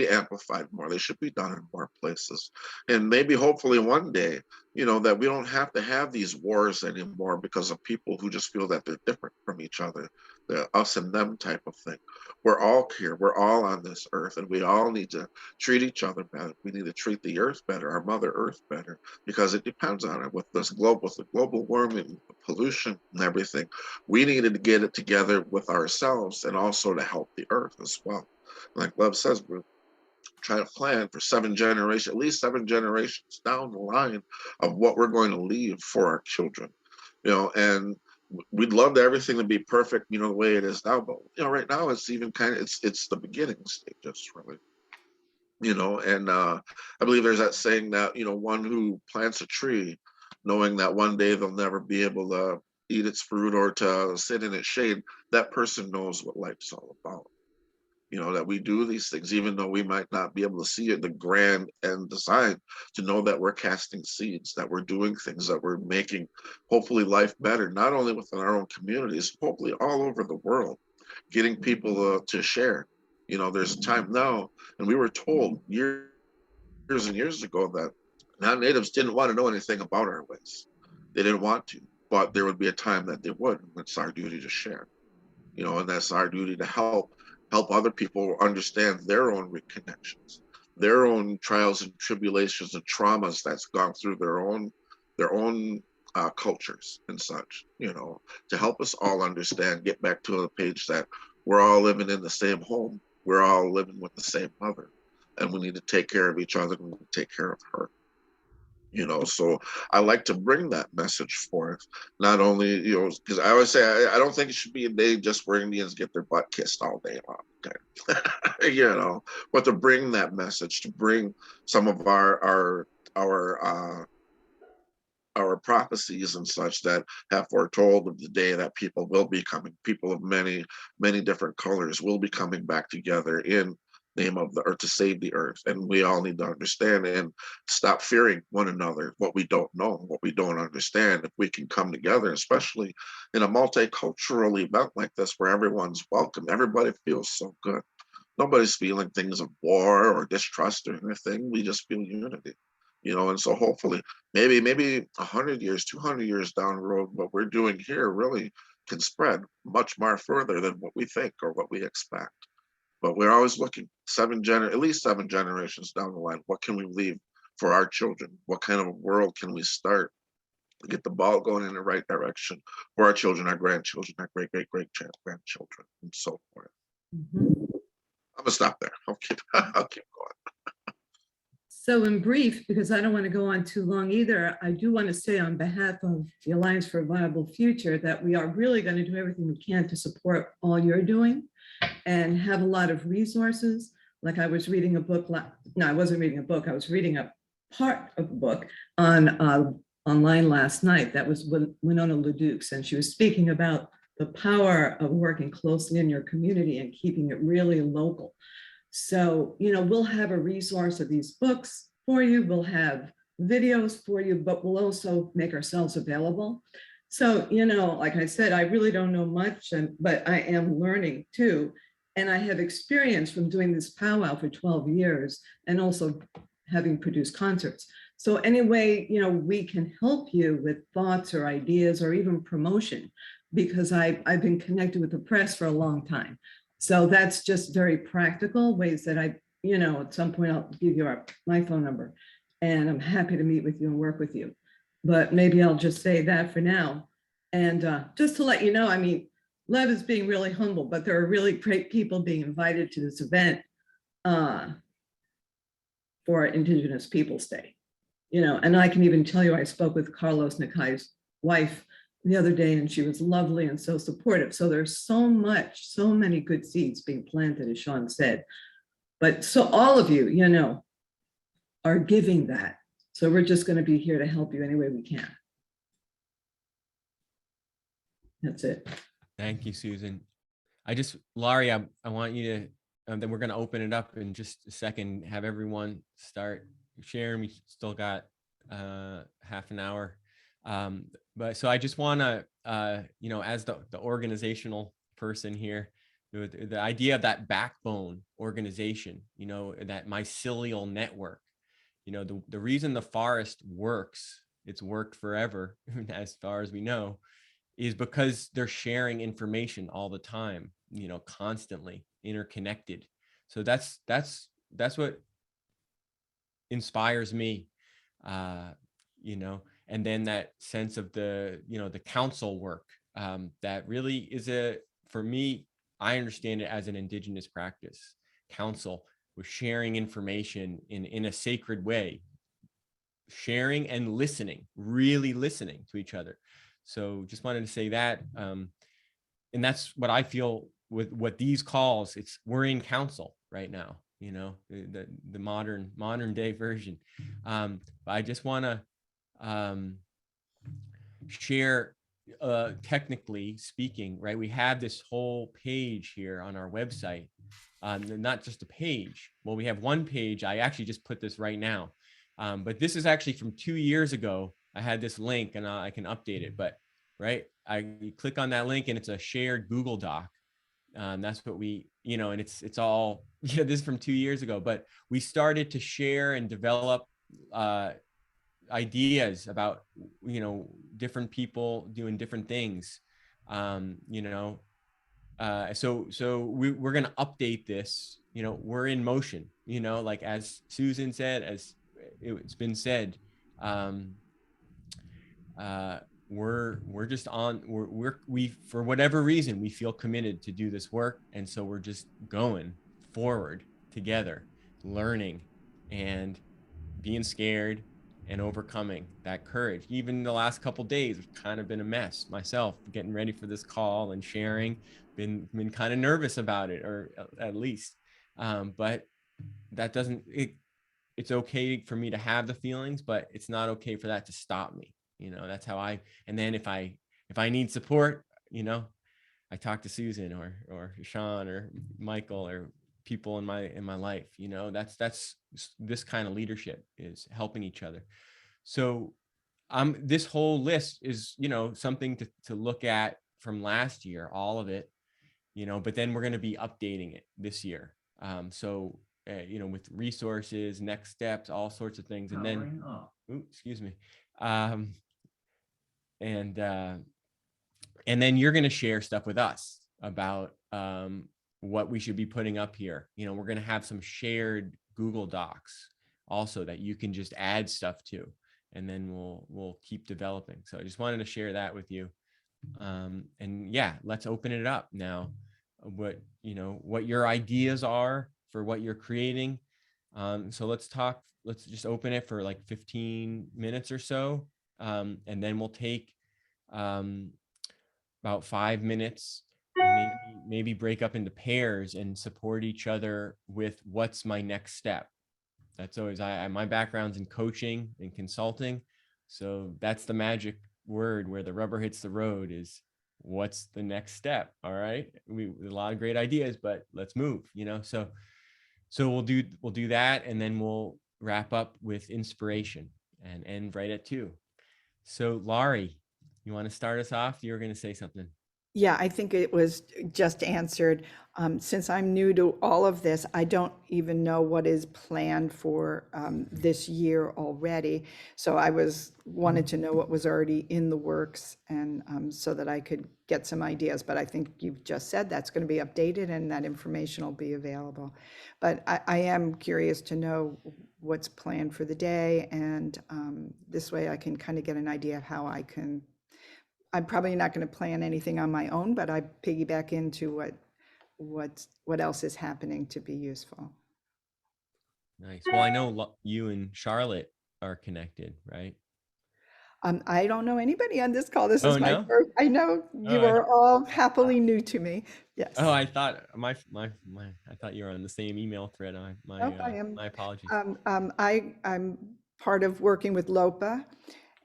amplified more. They should be done in more places. And maybe hopefully one day, you know, that we don't have to have these wars anymore because of people who just feel that they're different from each other, the us and them type of thing. We're all here, we're all on this earth, and we all need to treat each other better. We need to treat the earth better, our mother earth better, because it depends on it. With the global warming, pollution and everything, we needed to get it together with ourselves and also to help the earth as well. Like Love says, we're trying to plan for 7 generations, at least 7 generations down the line of what we're going to leave for our children, you know. And we'd love everything to be perfect, you know, the way it is now, but you know, right now it's even kind of it's the beginning stages, really, you know. And I believe there's that saying that, you know, one who plants a tree knowing that one day they'll never be able to eat its fruit or to sit in its shade, that person knows what life's all about, you know, that we do these things, even though we might not be able to see it, the grand end design, to know that we're casting seeds, that we're doing things, that we're making hopefully life better, not only within our own communities, hopefully all over the world, getting people to share. You know, there's a time now, and we were told years and years ago that non-natives didn't want to know anything about our ways. They didn't want to, but there would be a time that they would. It's our duty to share, you know, and that's our duty to help other people understand their own reconnections, their own trials and tribulations and traumas that's gone through their own cultures and such, you know, to help us all understand, get back to a page that we're all living in the same home, we're all living with the same mother, and we need to take care of each other, we need to take care of her. You know, so I like to bring that message forth, not only, you know, because I always say I don't think it should be a day just where Indians get their butt kissed all day long, okay? You know, but to bring that message, to bring some of our prophecies and such that have foretold of the day that people will be coming, people of many different colors will be coming back together in name of the earth to save the earth. And we all need to understand and stop fearing one another, what we don't know, what we don't understand. If we can come together, especially in a multicultural event like this where everyone's welcome, everybody feels so good. Nobody's feeling things of war or distrust or anything. We just feel unity, you know. And so hopefully, maybe 100 years, 200 years down the road, what we're doing here really can spread much more further than what we think or what we expect. But we're always looking at least 7 generations down the line. What can we leave for our children? What kind of a world can we start to get the ball going in the right direction for our children, our grandchildren, our great grandchildren, and so forth. I'm gonna stop there. I'll keep going. So in brief, because I don't want to go on too long either, I do want to say on behalf of the Alliance for a Viable Future that we are really going to do everything we can to support all you're doing and have a lot of resources. Like I was reading a book, no, I wasn't reading a book, I was reading a part of a book on online last night that was Winona LaDukes, and she was speaking about the power of working closely in your community and keeping it really local. So, you know, we'll have a resource of these books for you. We'll have videos for you, but we'll also make ourselves available. So, you know, like I said, I really don't know much, but I am learning too. And I have experience from doing this powwow for 12 years and also having produced concerts. So anyway, you know, we can help you with thoughts or ideas or even promotion, because I've been connected with the press for a long time. So that's just very practical ways that I, you know, at some point I'll give you my phone number and I'm happy to meet with you and work with you. But maybe I'll just say that for now. And just to let you know, I mean, Lev is being really humble, but there are really great people being invited to this event for Indigenous Peoples Day. You know, and I can even tell you, I spoke with Carlos Nakai's wife the other day, and she was lovely and so supportive. So there's so many good seeds being planted, as Sean said. But so all of you, you know, are giving that. So we're just going to be here to help you any way we can. That's it. Thank you, Susan. Laurie, I want you to, then we're going to open it up in just a second, have everyone start sharing. We still got half an hour. But so I just want to, you know, as the organizational person here, the idea of that backbone organization, you know, that mycelial network, you know, the reason the forest works, it's worked forever, as far as we know, is because they're sharing information all the time, you know, constantly interconnected. So that's what inspires me, you know, and then that sense of the, you know, the council work, that really is for me, I understand it as an Indigenous practice. Council, we're sharing information in a sacred way, sharing and listening, really listening to each other. So just wanted to say that, and that's what I feel with what these calls, we're in council right now, you know, the modern day version. But I just want to share technically speaking, right, we have this whole page here on our website. Not just a page. Well, we have one page. I actually just put this right now. But this is actually from 2 years ago. I had this link and I can update it. But right, you click on that link and it's a shared Google Doc. That's what we, and it's all, this is from 2 years ago. But we started to share and develop ideas about, different people doing different things. So we're going to update this. We're in motion, like as Susan said, as it's been said, we're just on, we for whatever reason, we feel committed to do this work. And so we're just going forward together, learning and being scared and overcoming that courage. Even the last couple of days have kind of been a mess myself, getting ready for this call and sharing, been kind of nervous about it, or at least, but that doesn't, it's okay for me to have the feelings, but it's not okay for that to stop me. That's how and then if I need support, I talk to Susan or Sean or Michael or people in my life. That's this kind of leadership, is helping each other. So this whole list is, something to look at from last year, all of it, but then we're going to be updating it this year. With resources, next steps, all sorts of things. And then, excuse me. And then you're going to share stuff with us about what we should be putting up here. We're going to have some shared Google Docs also that you can just add stuff to, and then we'll keep developing. So I just wanted to share that with you. And yeah, let's open it up now. What your ideas are for what you're creating. So let's just open it for like 15 minutes or so. And then we'll take about 5 minutes and maybe break up into pairs and support each other with what's my next step. That's always, my background's in coaching and consulting. So that's the magic word where the rubber hits the road, is what's the next step. All right. A lot of great ideas, but let's move, so we'll do that. And then we'll wrap up with inspiration and end right at 2. So Laurie, you want to start us off? You were going to say something. Yeah, I think it was just answered. Since I'm new to all of this, I don't even know what is planned for this year already. So I wanted to know what was already in the works, and so that I could get some ideas. But I think you've just said that's going to be updated and that information will be available. But I am curious to know what's planned for the day, and this way I can kind of get an idea of how I'm probably not going to plan anything on my own, but I piggyback into what else is happening to be useful. Nice. Well, I know you and Charlotte are connected, right? I don't know anybody on this call. This is my no? first. I know you are all happily new to me. Yes. Oh, I thought I thought you were on the same email thread. Nope, I am. My apologies. I'm part of working with LOPA,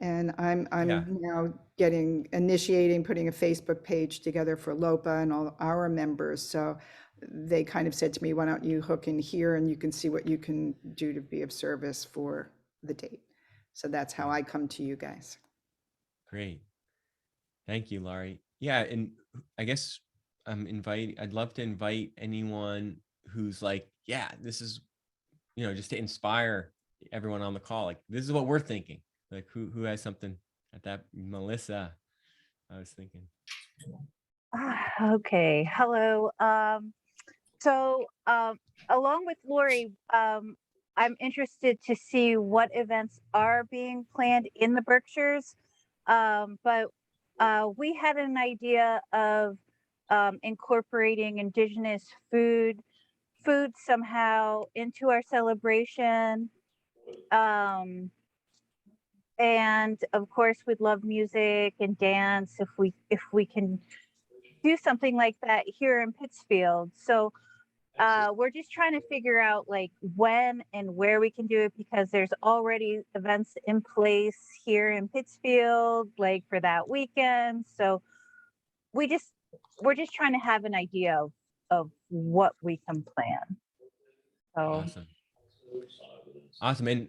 and I'm now initiating putting a Facebook page together for LOPA and all our members. So they kind of said to me, why don't you hook in here and you can see what you can do to be of service for the date. So that's how I come to you guys. Great. Thank you, Laurie. Yeah, and I guess I'd love to invite anyone who's like, yeah, this is, just to inspire everyone on the call. Like, this is what we're thinking. Like, who has something at that? Melissa, I was thinking. Okay. Hello. Along with Lori, I'm interested to see what events are being planned in the Berkshires. But we had an idea of incorporating Indigenous food somehow into our celebration. And of course, we'd love music and dance if we can do something like that here in Pittsfield. So We're just trying to figure out like when and where we can do it, because there's already events in place here in Pittsfield, like for that weekend. So we're just trying to have an idea of what we can plan. So Awesome. Awesome. And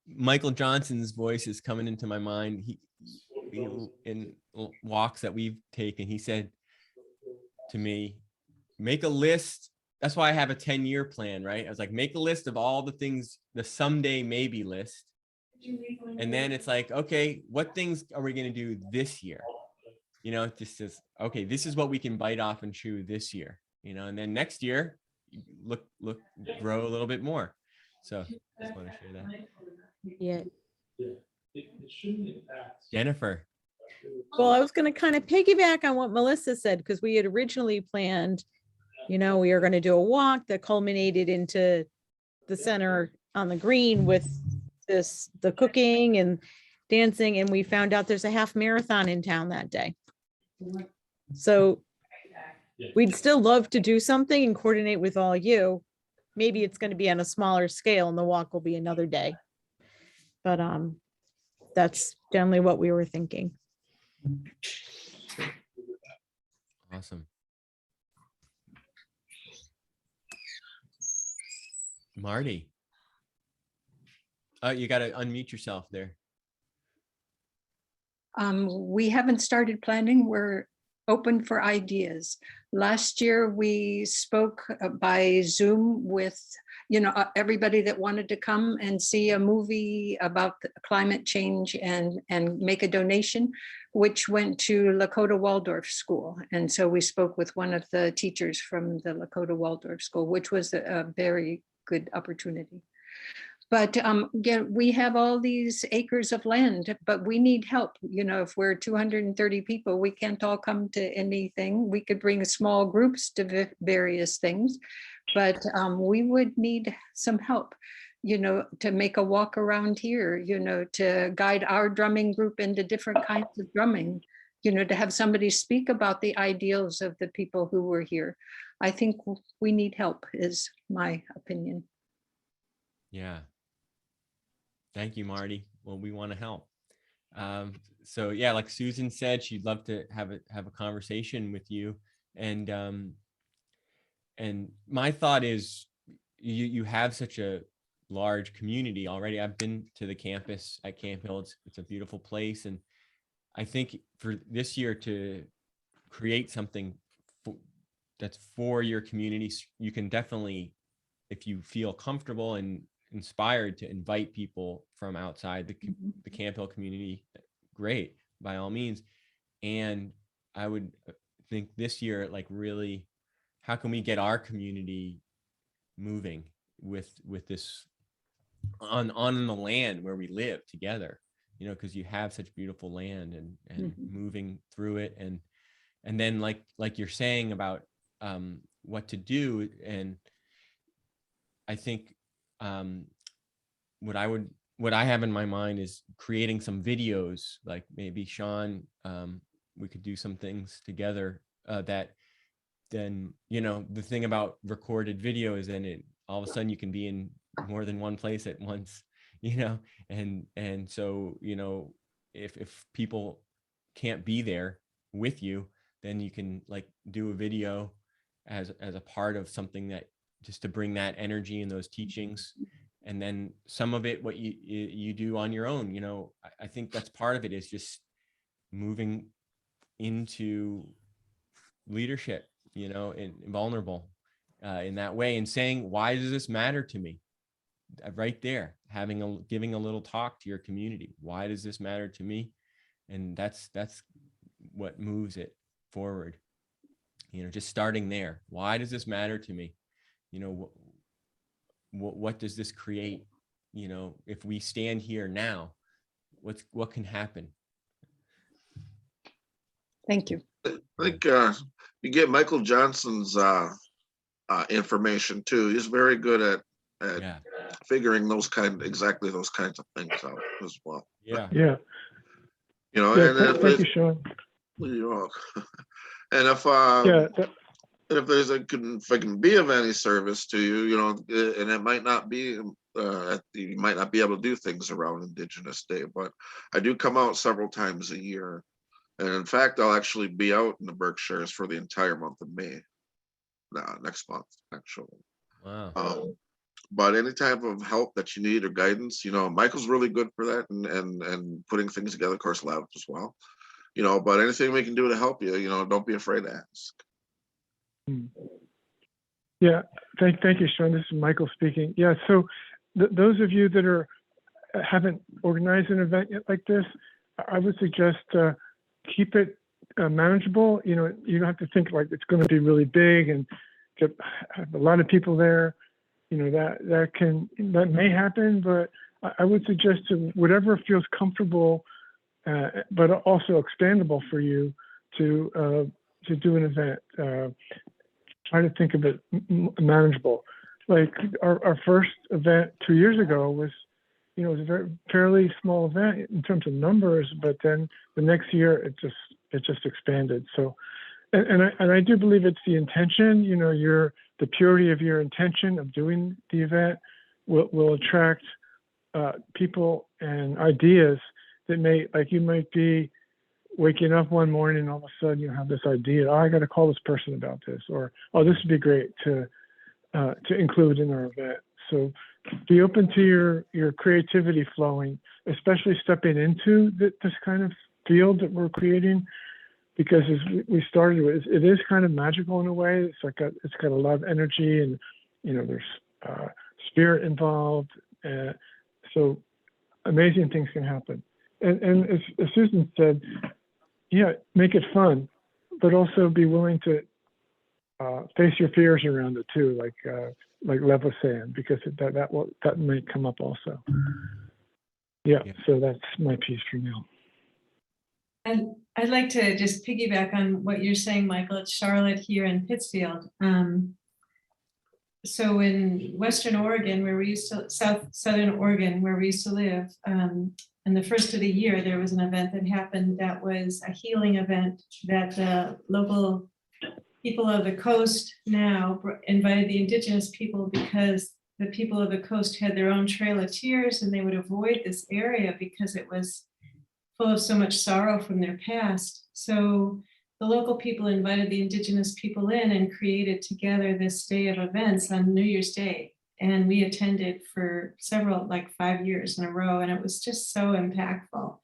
Michael Johnson's voice is coming into my mind. He in walks that we've taken, he said to me, make a list. That's why I have a 10-year plan, right? I was like, make a list of all the things, the someday maybe list. And then it's like, okay, what things are we going to do this year? You know, it just says, okay, this is what we can bite off and chew this year, you know, and then next year, grow a little bit more. So just want to share that. Yeah. Jennifer. Well, I was going to kind of piggyback on what Melissa said, because we had originally planned, you know, we were going to do a walk that culminated into the center on the green with the cooking and dancing. And we found out there's a half marathon in town that day. So we'd still love to do something and coordinate with all you. Maybe it's going to be on a smaller scale and the walk will be another day. But that's generally what we were thinking. Awesome. Marty. You got to unmute yourself there. We haven't started planning. We're open for ideas. Last year, we spoke by Zoom with, you know, everybody that wanted to come and see a movie about climate change and make a donation, which went to Lakota Waldorf School. And so we spoke with one of the teachers from the Lakota Waldorf School, which was a very good opportunity. But again, we have all these acres of land, but we need help. You know, if we're 230 people, we can't all come to anything. We could bring small groups to various things, but we would need some help, you know, to make a walk around here, you know, to guide our drumming group into different kinds of drumming, you know, to have somebody speak about the ideals of the people who were here. I think we need help, is my opinion. Yeah. Thank you, Marty. Well, we want to help. So yeah, like Susan said, she'd love to have a conversation with you. And my thought is, you have such a large community already. I've been to the campus at Camp Hill. It's a beautiful place, and I think for this year to create something that's for your community, you can definitely, if you feel comfortable and inspired, to invite people from outside the Camp Hill community, great, by all means. And I would think this year, like, really, how can we get our community moving with this on the land where we live together, you know, because you have such beautiful land, and moving through it, and then like you're saying about what to do. And I think what I have in my mind is creating some videos, like maybe Sean, we could do some things together that then, you know, the thing about recorded video is then all of a sudden you can be in more than one place at once, you know, and so, you know, if people can't be there with you, then you can like do a video as a part of something, that just to bring that energy and those teachings. And then some of it, what you do on your own, you know, I think that's part of it, is just moving into leadership, you know, and vulnerable in that way, and saying, why does this matter to me? Right there, giving a little talk to your community. Why does this matter to me? And that's what moves it forward. You know, just starting there. Why does this matter to me? You know, what does this create? You know, if we stand here now, what can happen? Thank you. I think you get Michael Johnson's information too. He's very good at figuring exactly those kinds of things out as well. Yeah. Yeah. You know, Yeah, and thank you, Sean. you're welcome. And if And if if I can be of any service to you, you know, and it might not be, you might not be able to do things around Indigenous Day, but I do come out several times a year. And in fact, I'll actually be out in the Berkshires for the entire month of May. Next month, actually. Wow. But any type of help that you need or guidance, you know, Michael's really good for that and putting things together, of course, Lev as well. You know, but anything we can do to help you, you know, don't be afraid to ask. Yeah, thank you, Sean. This is Michael speaking. Yeah, so those of you that haven't organized an event yet like this, I would suggest keep it manageable. You know, you don't have to think like it's going to be really big and have a lot of people there. You know, that may happen, but I would suggest to whatever feels comfortable, but also expandable for you to do an event. Try to think of it manageable. Like our first event 2 years ago was, you know, it was a fairly small event in terms of numbers, but then the next year it just expanded. So, and I do believe it's the intention, you know, the purity of your intention of doing the event will attract people and ideas that you might be waking up one morning and all of a sudden you have this idea, oh, I got to call this person about this, or, oh, this would be great to include in our event. So be open to your creativity flowing, especially stepping into this kind of field that we're creating, because as we started with, it is kind of magical in a way. It's got a lot of energy, and you know, there's spirit involved. So amazing things can happen. And as Susan said, yeah, make it fun, but also be willing to face your fears around it too, like Lev was saying, because that may come up also. Yeah, so that's my piece for now. And I'd like to just piggyback on what you're saying, Michael. It's Charlotte here in Pittsfield. So in Western Oregon, where we used to, Southern Oregon, where we used to live, and the first of the year, there was an event that happened that was a healing event that the local people of the coast now invited the Indigenous people, because the people of the coast had their own Trail of Tears, and they would avoid this area because it was full of so much sorrow from their past. So the local people invited the Indigenous people in and created together this day of events on New Year's Day. And we attended for several, like 5 years in a row. And it was just so impactful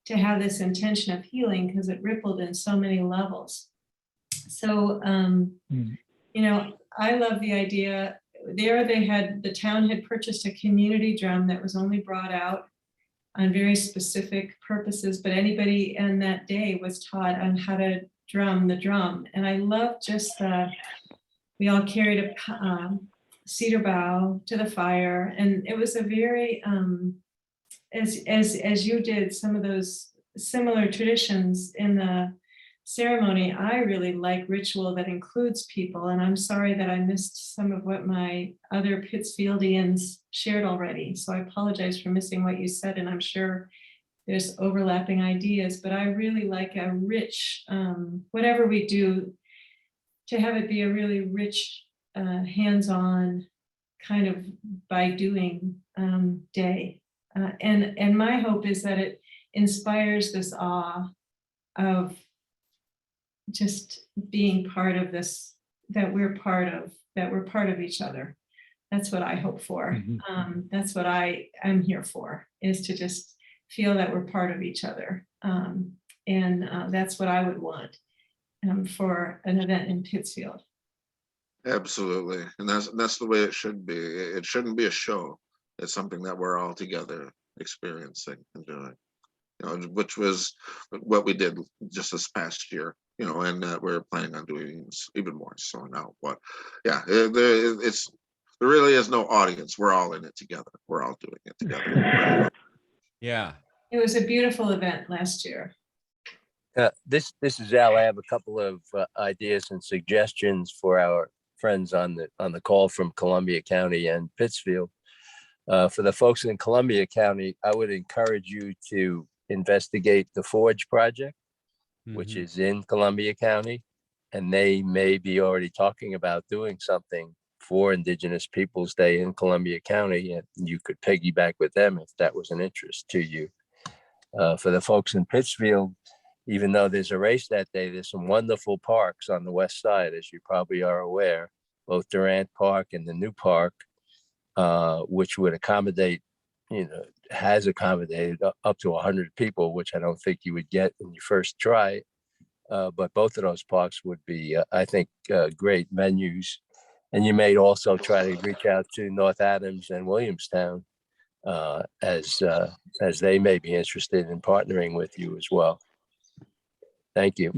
to have this intention of healing, because it rippled in so many levels. So, you know, I love the idea. There the town had purchased a community drum that was only brought out on very specific purposes, but anybody in that day was taught on how to drum the drum. And I love just we all carried a cedar bough to the fire, and it was a very as you did some of those similar traditions in the ceremony. I really like ritual that includes people, and I'm sorry that I missed some of what my other Pittsfieldians shared already. So I apologize for missing what you said, and I'm sure there's overlapping ideas, but I really like a rich, whatever we do, to have it be a really rich, hands-on kind of by doing day. And my hope is that it inspires this awe of just being part of this, that we're part of each other. That's what I hope for. That's what I am here for, is to just feel that we're part of each other. And that's what I would want for an event in Pittsfield. Absolutely. And that's the way it should be. It shouldn't be a show. It's something that we're all together experiencing and doing, you know, which was what we did just this past year, you know, and we're planning on doing even more so now. But yeah, there really is no audience. We're all in it together. We're all doing it together. Yeah. It was a beautiful event last year. This is Al. I have a couple of ideas and suggestions for our friends on the call from Columbia County and Pittsfield. For the folks in Columbia County, I would encourage you to investigate the Forge project, which is in Columbia County. and they may be already talking about doing something for Indigenous Peoples Day in Columbia County, and you could piggyback with them if that was an interest to you. For the folks in Pittsfield, even though there's a race that day, there's some wonderful parks on the west side, as you probably are aware, both Durant Park and the new park, which would accommodate, has accommodated up to 100 people, which I don't think you would get when you first try. But both of those parks would be, I think, great venues. And you may also try to reach out to North Adams and Williamstown as they may be interested in partnering with you as well. Thank you.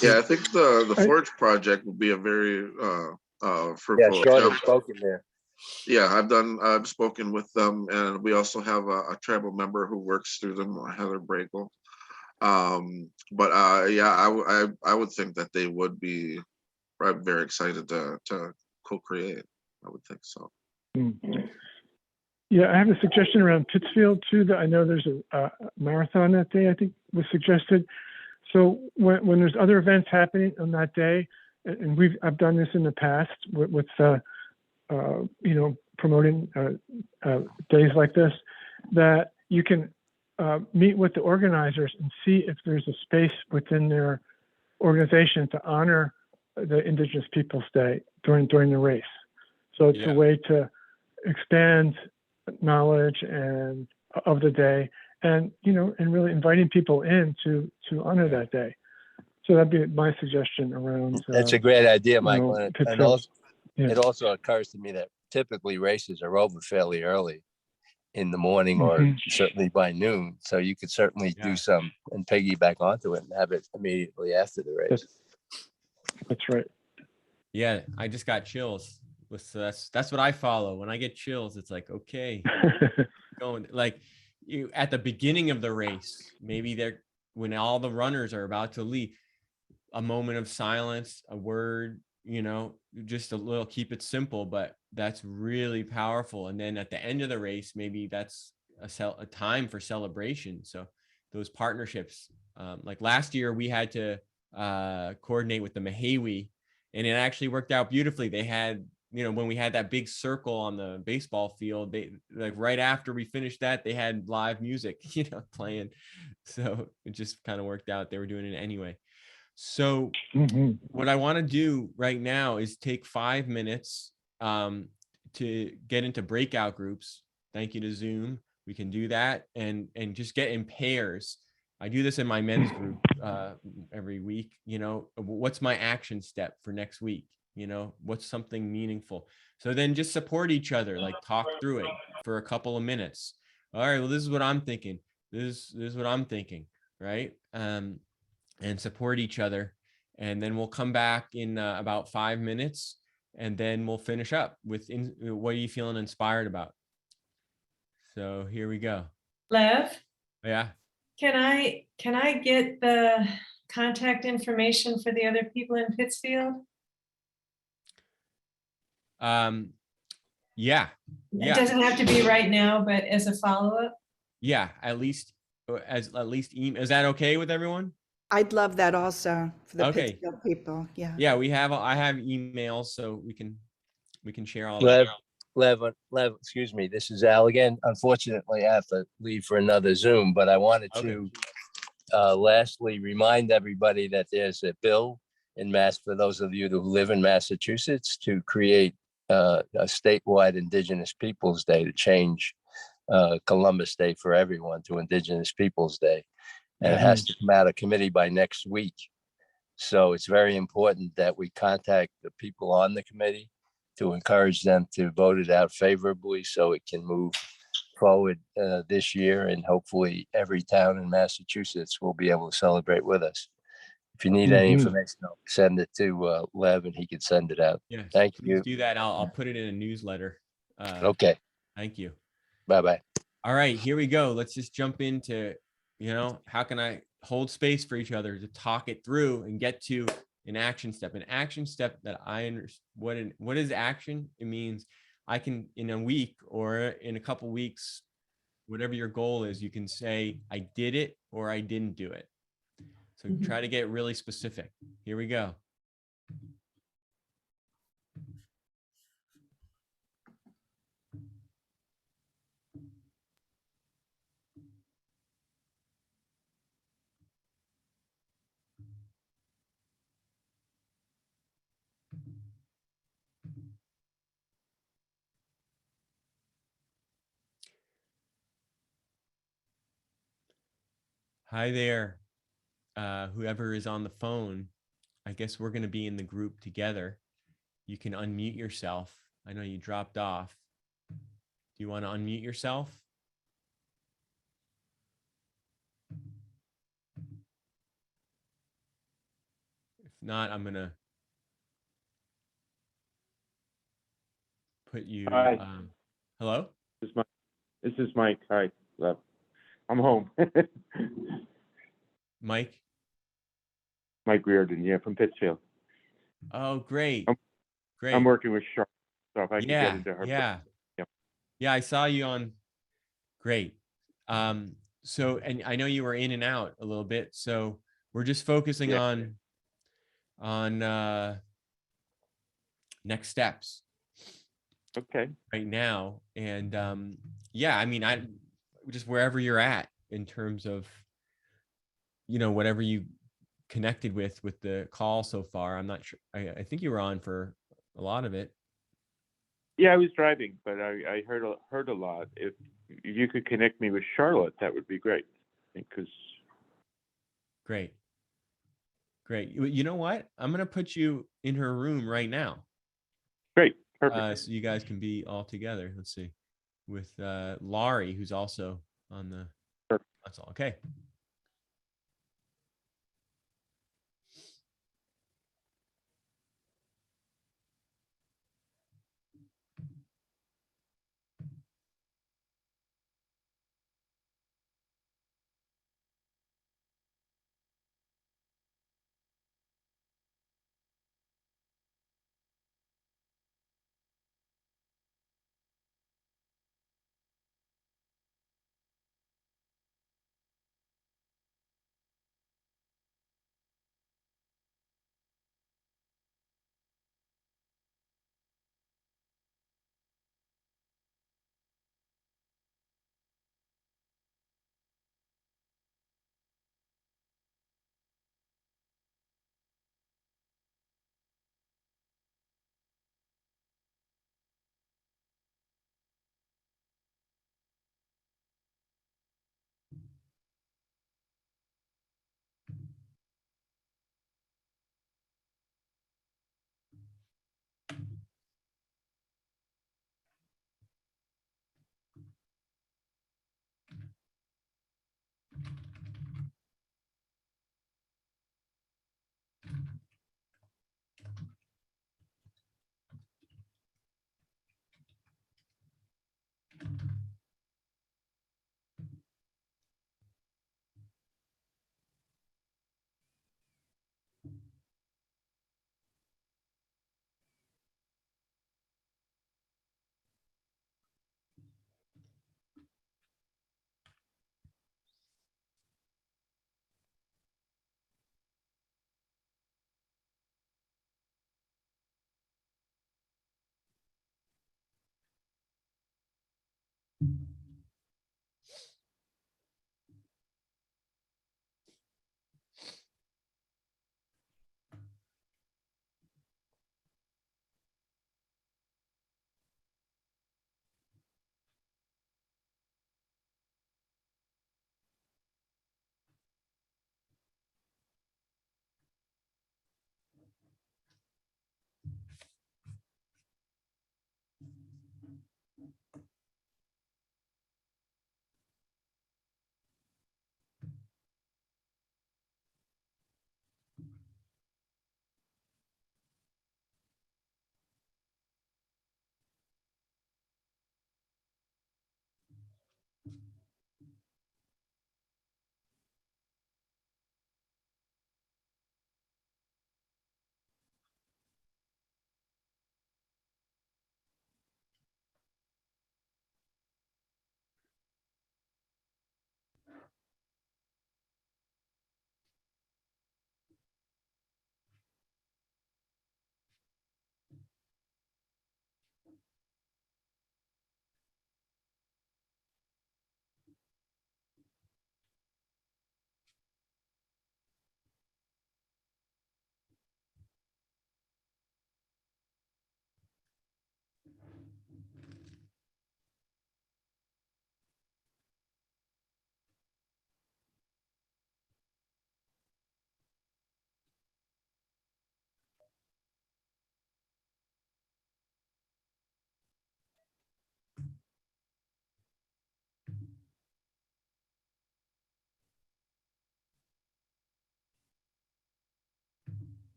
Yeah, I think the Forge project would be a very fruitful. Yeah, Sean has spoken there. Yeah, I've spoken with them, and we also have a tribal member who works through them, Heather Brakel. Yeah, I would think that they would be very excited to co-create. I would think so. Yeah, I have a suggestion around Pittsfield too. That I know there's a marathon that day, I think was suggested. So when there's other events happening on that day, and I've done this in the past with promoting days like this, that you can meet with the organizers and see if there's a space within their organization to honor the Indigenous Peoples Day during the race. So it's a way to expand knowledge and of the day, and and really inviting people in to honor that day. So that'd be my suggestion around. That's a great idea, Michael. And also, yeah. It also occurs to me that typically races are over fairly early in the morning or certainly by noon. So you could certainly do some and piggyback onto it and have it immediately after the race. That's right. Yeah, I just got chills. So that's what I follow. When I get chills, it's like, okay, going like you at the beginning of the race, maybe when all the runners are about to leave, a moment of silence, a word, just a little, keep it simple, but that's really powerful. And then at the end of the race, maybe that's a time for celebration. So those partnerships, like last year we had to coordinate with the Mahawi, and it actually worked out beautifully. They had, when we had that big circle on the baseball field, they like right after we finished that, they had live music, playing. So it just kind of worked out. They were doing it anyway. So what I want to do right now is take 5 minutes to get into breakout groups. Thank you to Zoom. We can do that and just get in pairs. I do this in my men's group every week. What's my action step for next week? What's something meaningful? So then just support each other, like talk through it for a couple of minutes. All right, well, this is what I'm thinking. This is what I'm thinking, right? And support each other. And then we'll come back in about 5 minutes, and then we'll finish up with what are you feeling inspired about? So here we go. Lev? Yeah. Can I get the contact information for the other people in Pittsfield? Yeah. It doesn't have to be right now, but as a follow-up. Yeah, at least email. Is that okay with everyone? I'd love that also for the Okay. Pittsfield people. Yeah. Yeah, I have emails, so we can share all Lev, that. Lev, excuse me. This is Al again. Unfortunately, I have to leave for another Zoom, but I wanted to lastly remind everybody that there's a bill in for those of you who live in Massachusetts, to create a statewide Indigenous Peoples Day, to change Columbus Day for everyone to Indigenous Peoples Day. And it has to come out of committee by next week. So it's very important that we contact the people on the committee to encourage them to vote it out favorably so it can move forward this year. And hopefully every town in Massachusetts will be able to celebrate with us. If you need any information, I'll send it to Lev and he can send it out. Yeah, Thank please you. do that. I'll put it in a newsletter. Okay. Thank you. Bye-bye. All right, here we go. Let's just jump into, how can I hold space for each other to talk it through and get to an action step. An action step that I understand. What is action? It means I can, in a week or in a couple weeks, whatever your goal is, you can say, I did it or I didn't do it. So try to get really specific. Here we go. Hi there, whoever is on the phone. I guess we're going to be in the group together. You can unmute yourself. I know you dropped off. Do you want to unmute yourself? If not, I'm going to put you. Hi. Hello? This is Mike. Hi. I'm home. Mike? Mike Reardon, yeah, from Pittsfield. Oh, great. Great. I'm working with Charlotte, so if I can get Yeah, into her. yeah. Yep. Yeah, I saw you on. Great. So, and I know you were in and out a little bit, so we're just focusing on next steps. Okay. Right now. And yeah, I mean, I just wherever you're at in terms of, whatever you connected with the call so far. I'm not sure. I think you were on for a lot of it. Yeah, I was driving, but I heard a lot. If you could connect me with Charlotte, that would be great. Because Great. You know what? I'm gonna put you in her room right now. Great. Perfect. So you guys can be all together. Let's see, with Laurie, who's also on the. That's all. Okay.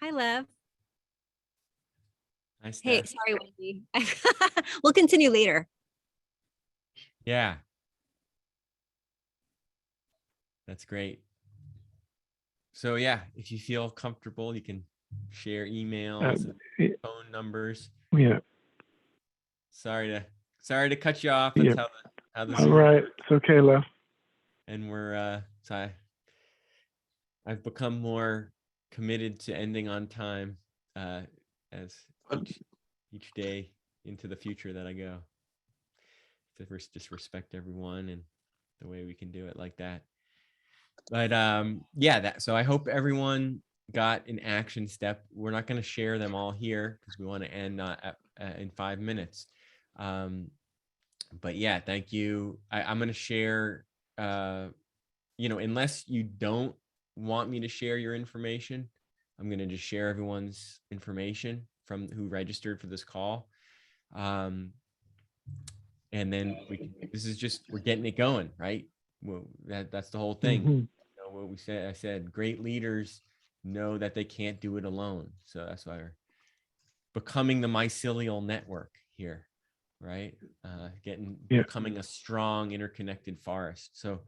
Hi, Lev. Hi, Hey, Steph. sorry, Wendy. We'll continue later. Yeah. That's great. So yeah, if you feel comfortable, you can share emails, and phone numbers. Yeah. Sorry to cut you off. Yeah. That's how the All Zoom right. works. It's okay, Lev. And I've become more committed to ending on time as each day into the future that I go. To just respect everyone and the way we can do it like that. But yeah, so I hope everyone got an action step. We're not going to share them all here because we want to end in 5 minutes. But yeah, thank you. I'm going to share, unless you don't want me to share your information, I'm going to just share everyone's information from who registered for this call. And then we're getting it going, right? Well, that's the whole thing. Mhm. What we said, I said, great leaders know that they can't do it alone. So that's why we're becoming the mycelial network here, right? Becoming a strong interconnected forest. So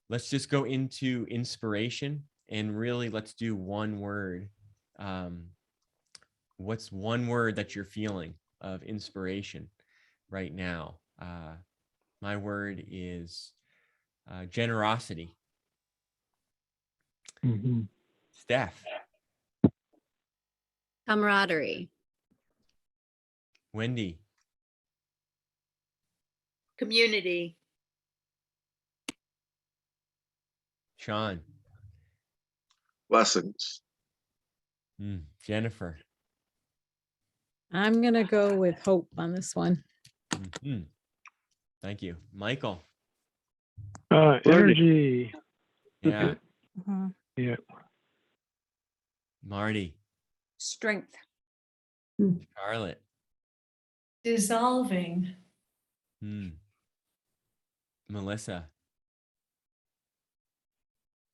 let's just go into inspiration and really let's do one word. What's one word that you're feeling of inspiration right now? My word is generosity. Mm-hmm. Steph. Camaraderie. Wendy. Community. Sean. Blessings. Jennifer. I'm going to go with hope on this one. Mm-hmm. Thank you. Michael. Energy. Yeah. Yeah. Marty. Strength. Charlotte. Dissolving. Melissa.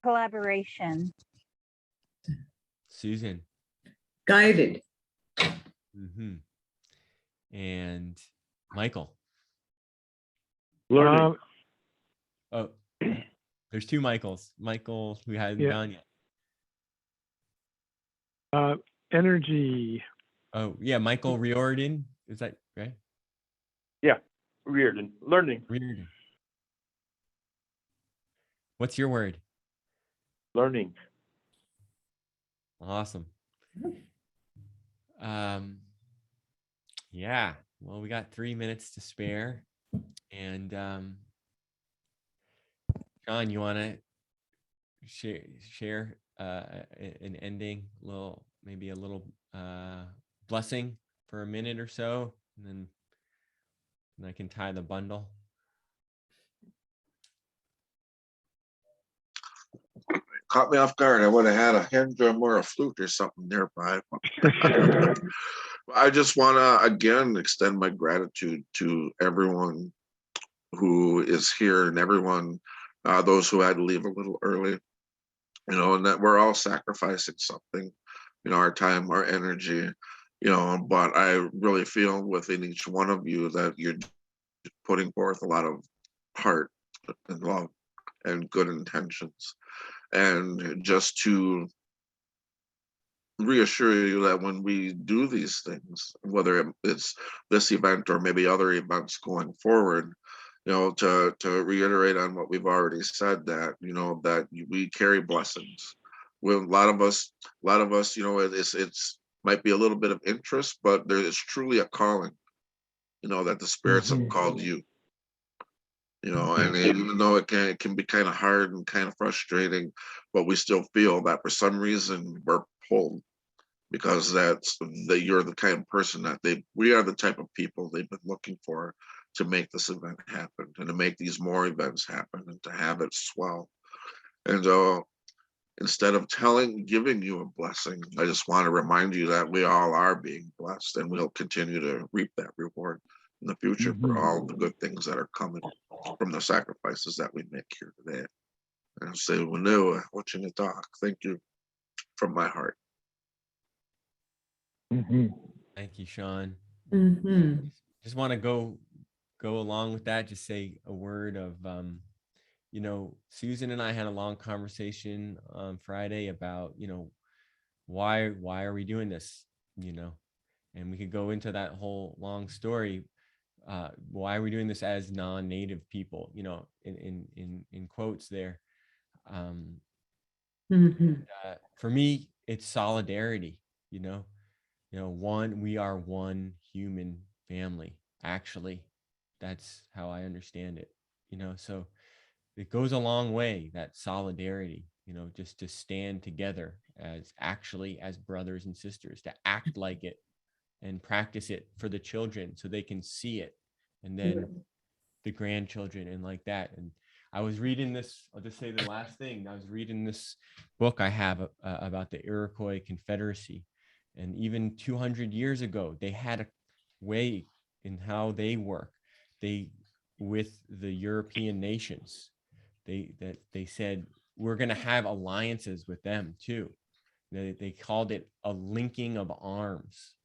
Collaboration. Susan. Guided. Mm-hmm. And Michael. Learning. Oh, there's two Michaels. Michael, who hasn't gone yet. Energy. Oh, yeah, Michael Riordan. Is that right? Yeah, Riordan. Learning. Riordan. What's your word? Learning. Awesome. Yeah, well, we got 3 minutes to spare. And John, you want to share an ending, maybe a little blessing for a minute or so, and then I can tie the bundle. Caught me off guard. I would have had a hand drum or a flute or something nearby. I just want to again extend my gratitude to everyone who is here and everyone, those who had to leave a little early, and that we're all sacrificing something, our time, our energy, but I really feel within each one of you that you're putting forth a lot of heart and love and good intentions. And just to reassure you that when we do these things, whether it's this event or maybe other events going forward, to reiterate on what we've already said, that that we carry blessings. Well, a lot of us, it's might be a little bit of interest, but there is truly a calling, that the spirits have called you. And even though it can be kind of hard and kind of frustrating, but we still feel that for some reason we're pulled, because that you're the kind of person that we are the type of people they've been looking for to make this event happen and to make these more events happen and to have it swell. And instead of giving you a blessing, I just want to remind you that we all are being blessed and we'll continue to reap that reward in the future for all the good things that are coming from the sacrifices that we make here today. And I say, Wanu, watching the talk, thank you from my heart. Thank you, Sean. Mhm. Just want to go along with that. Just say a word of, Susan and I had a long conversation on Friday about, why are we doing this, and we could go into that whole long story. Why are we doing this as non-native people, in quotes there. For me, it's solidarity, we are one human family. Actually, that's how I understand it, so it goes a long way, that solidarity, just to stand together as brothers and sisters, to act like it and practice it for the children so they can see it, and then the grandchildren and like that. And I was reading this, I'll just say the last thing, I was reading this book I have about the Iroquois Confederacy, and even 200 years ago they had a way in how they work, with the European nations. They said we're going to have alliances with them too. They called it a linking of arms.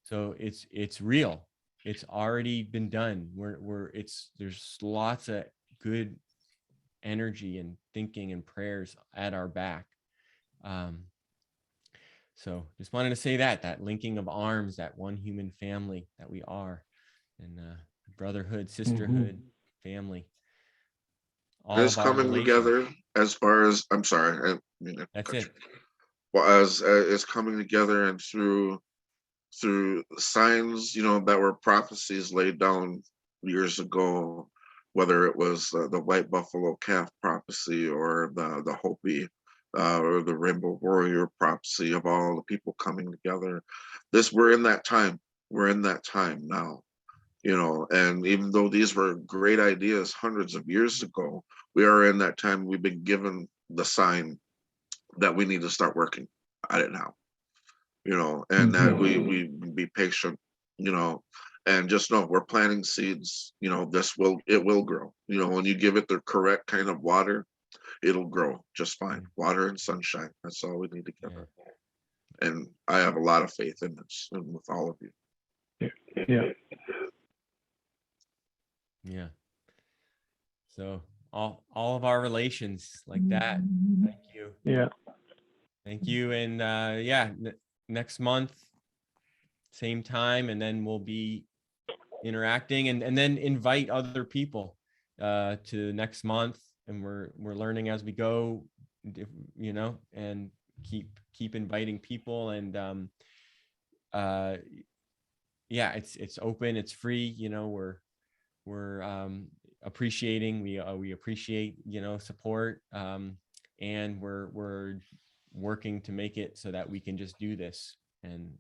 So it's real. It's already been done. There's lots of good energy and thinking and prayers at our back. So just wanted to say that linking of arms, that one human family that we are, and brotherhood, sisterhood, family. All It's of our coming relations. together as far as, I'm sorry, I mean, That's it. well, as it's coming together and through signs, that were prophecies laid down years ago, whether it was the white buffalo calf prophecy or the Hopi or the rainbow warrior prophecy of all the people coming together. We're in that time. We're in that time now. And even though these were great ideas hundreds of years ago, we are in that time. We've been given the sign that we need to start working at it now, and that we be patient, and just know we're planting seeds. It will grow. When you give it the correct kind of water, it'll grow just fine. Water and sunshine. That's all we need to give it. And I have a lot of faith in this and with all of you. Yeah. So all of our relations like that. Thank you. Yeah. Thank you. And next month, same time, and then we'll be interacting and then invite other people to next month. And we're learning as we go, and keep inviting people. And it's open, it's free. We're appreciating, we appreciate, support, and we're working to make it so that we can just do this. And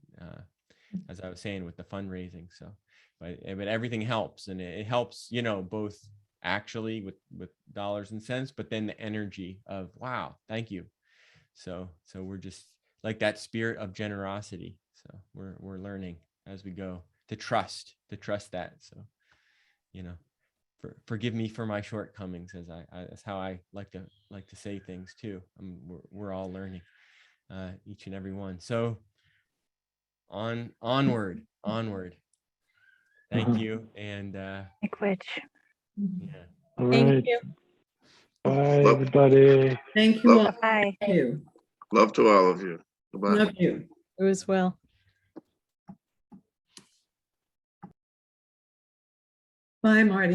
as I was saying with the fundraising, but everything helps, and it helps, both actually with dollars and cents, but then the energy of, wow, thank you. So we're just like that spirit of generosity. So we're learning as we go to trust that. So, forgive me for my shortcomings, as how I like to say things too. We're all learning, each and every one. So onward. Thank you. And All Thank right. you. Bye, everybody. Thank you all. Bye. Thank you. Love to all of you. Goodbye. Love you. You as well. Bye, Marty.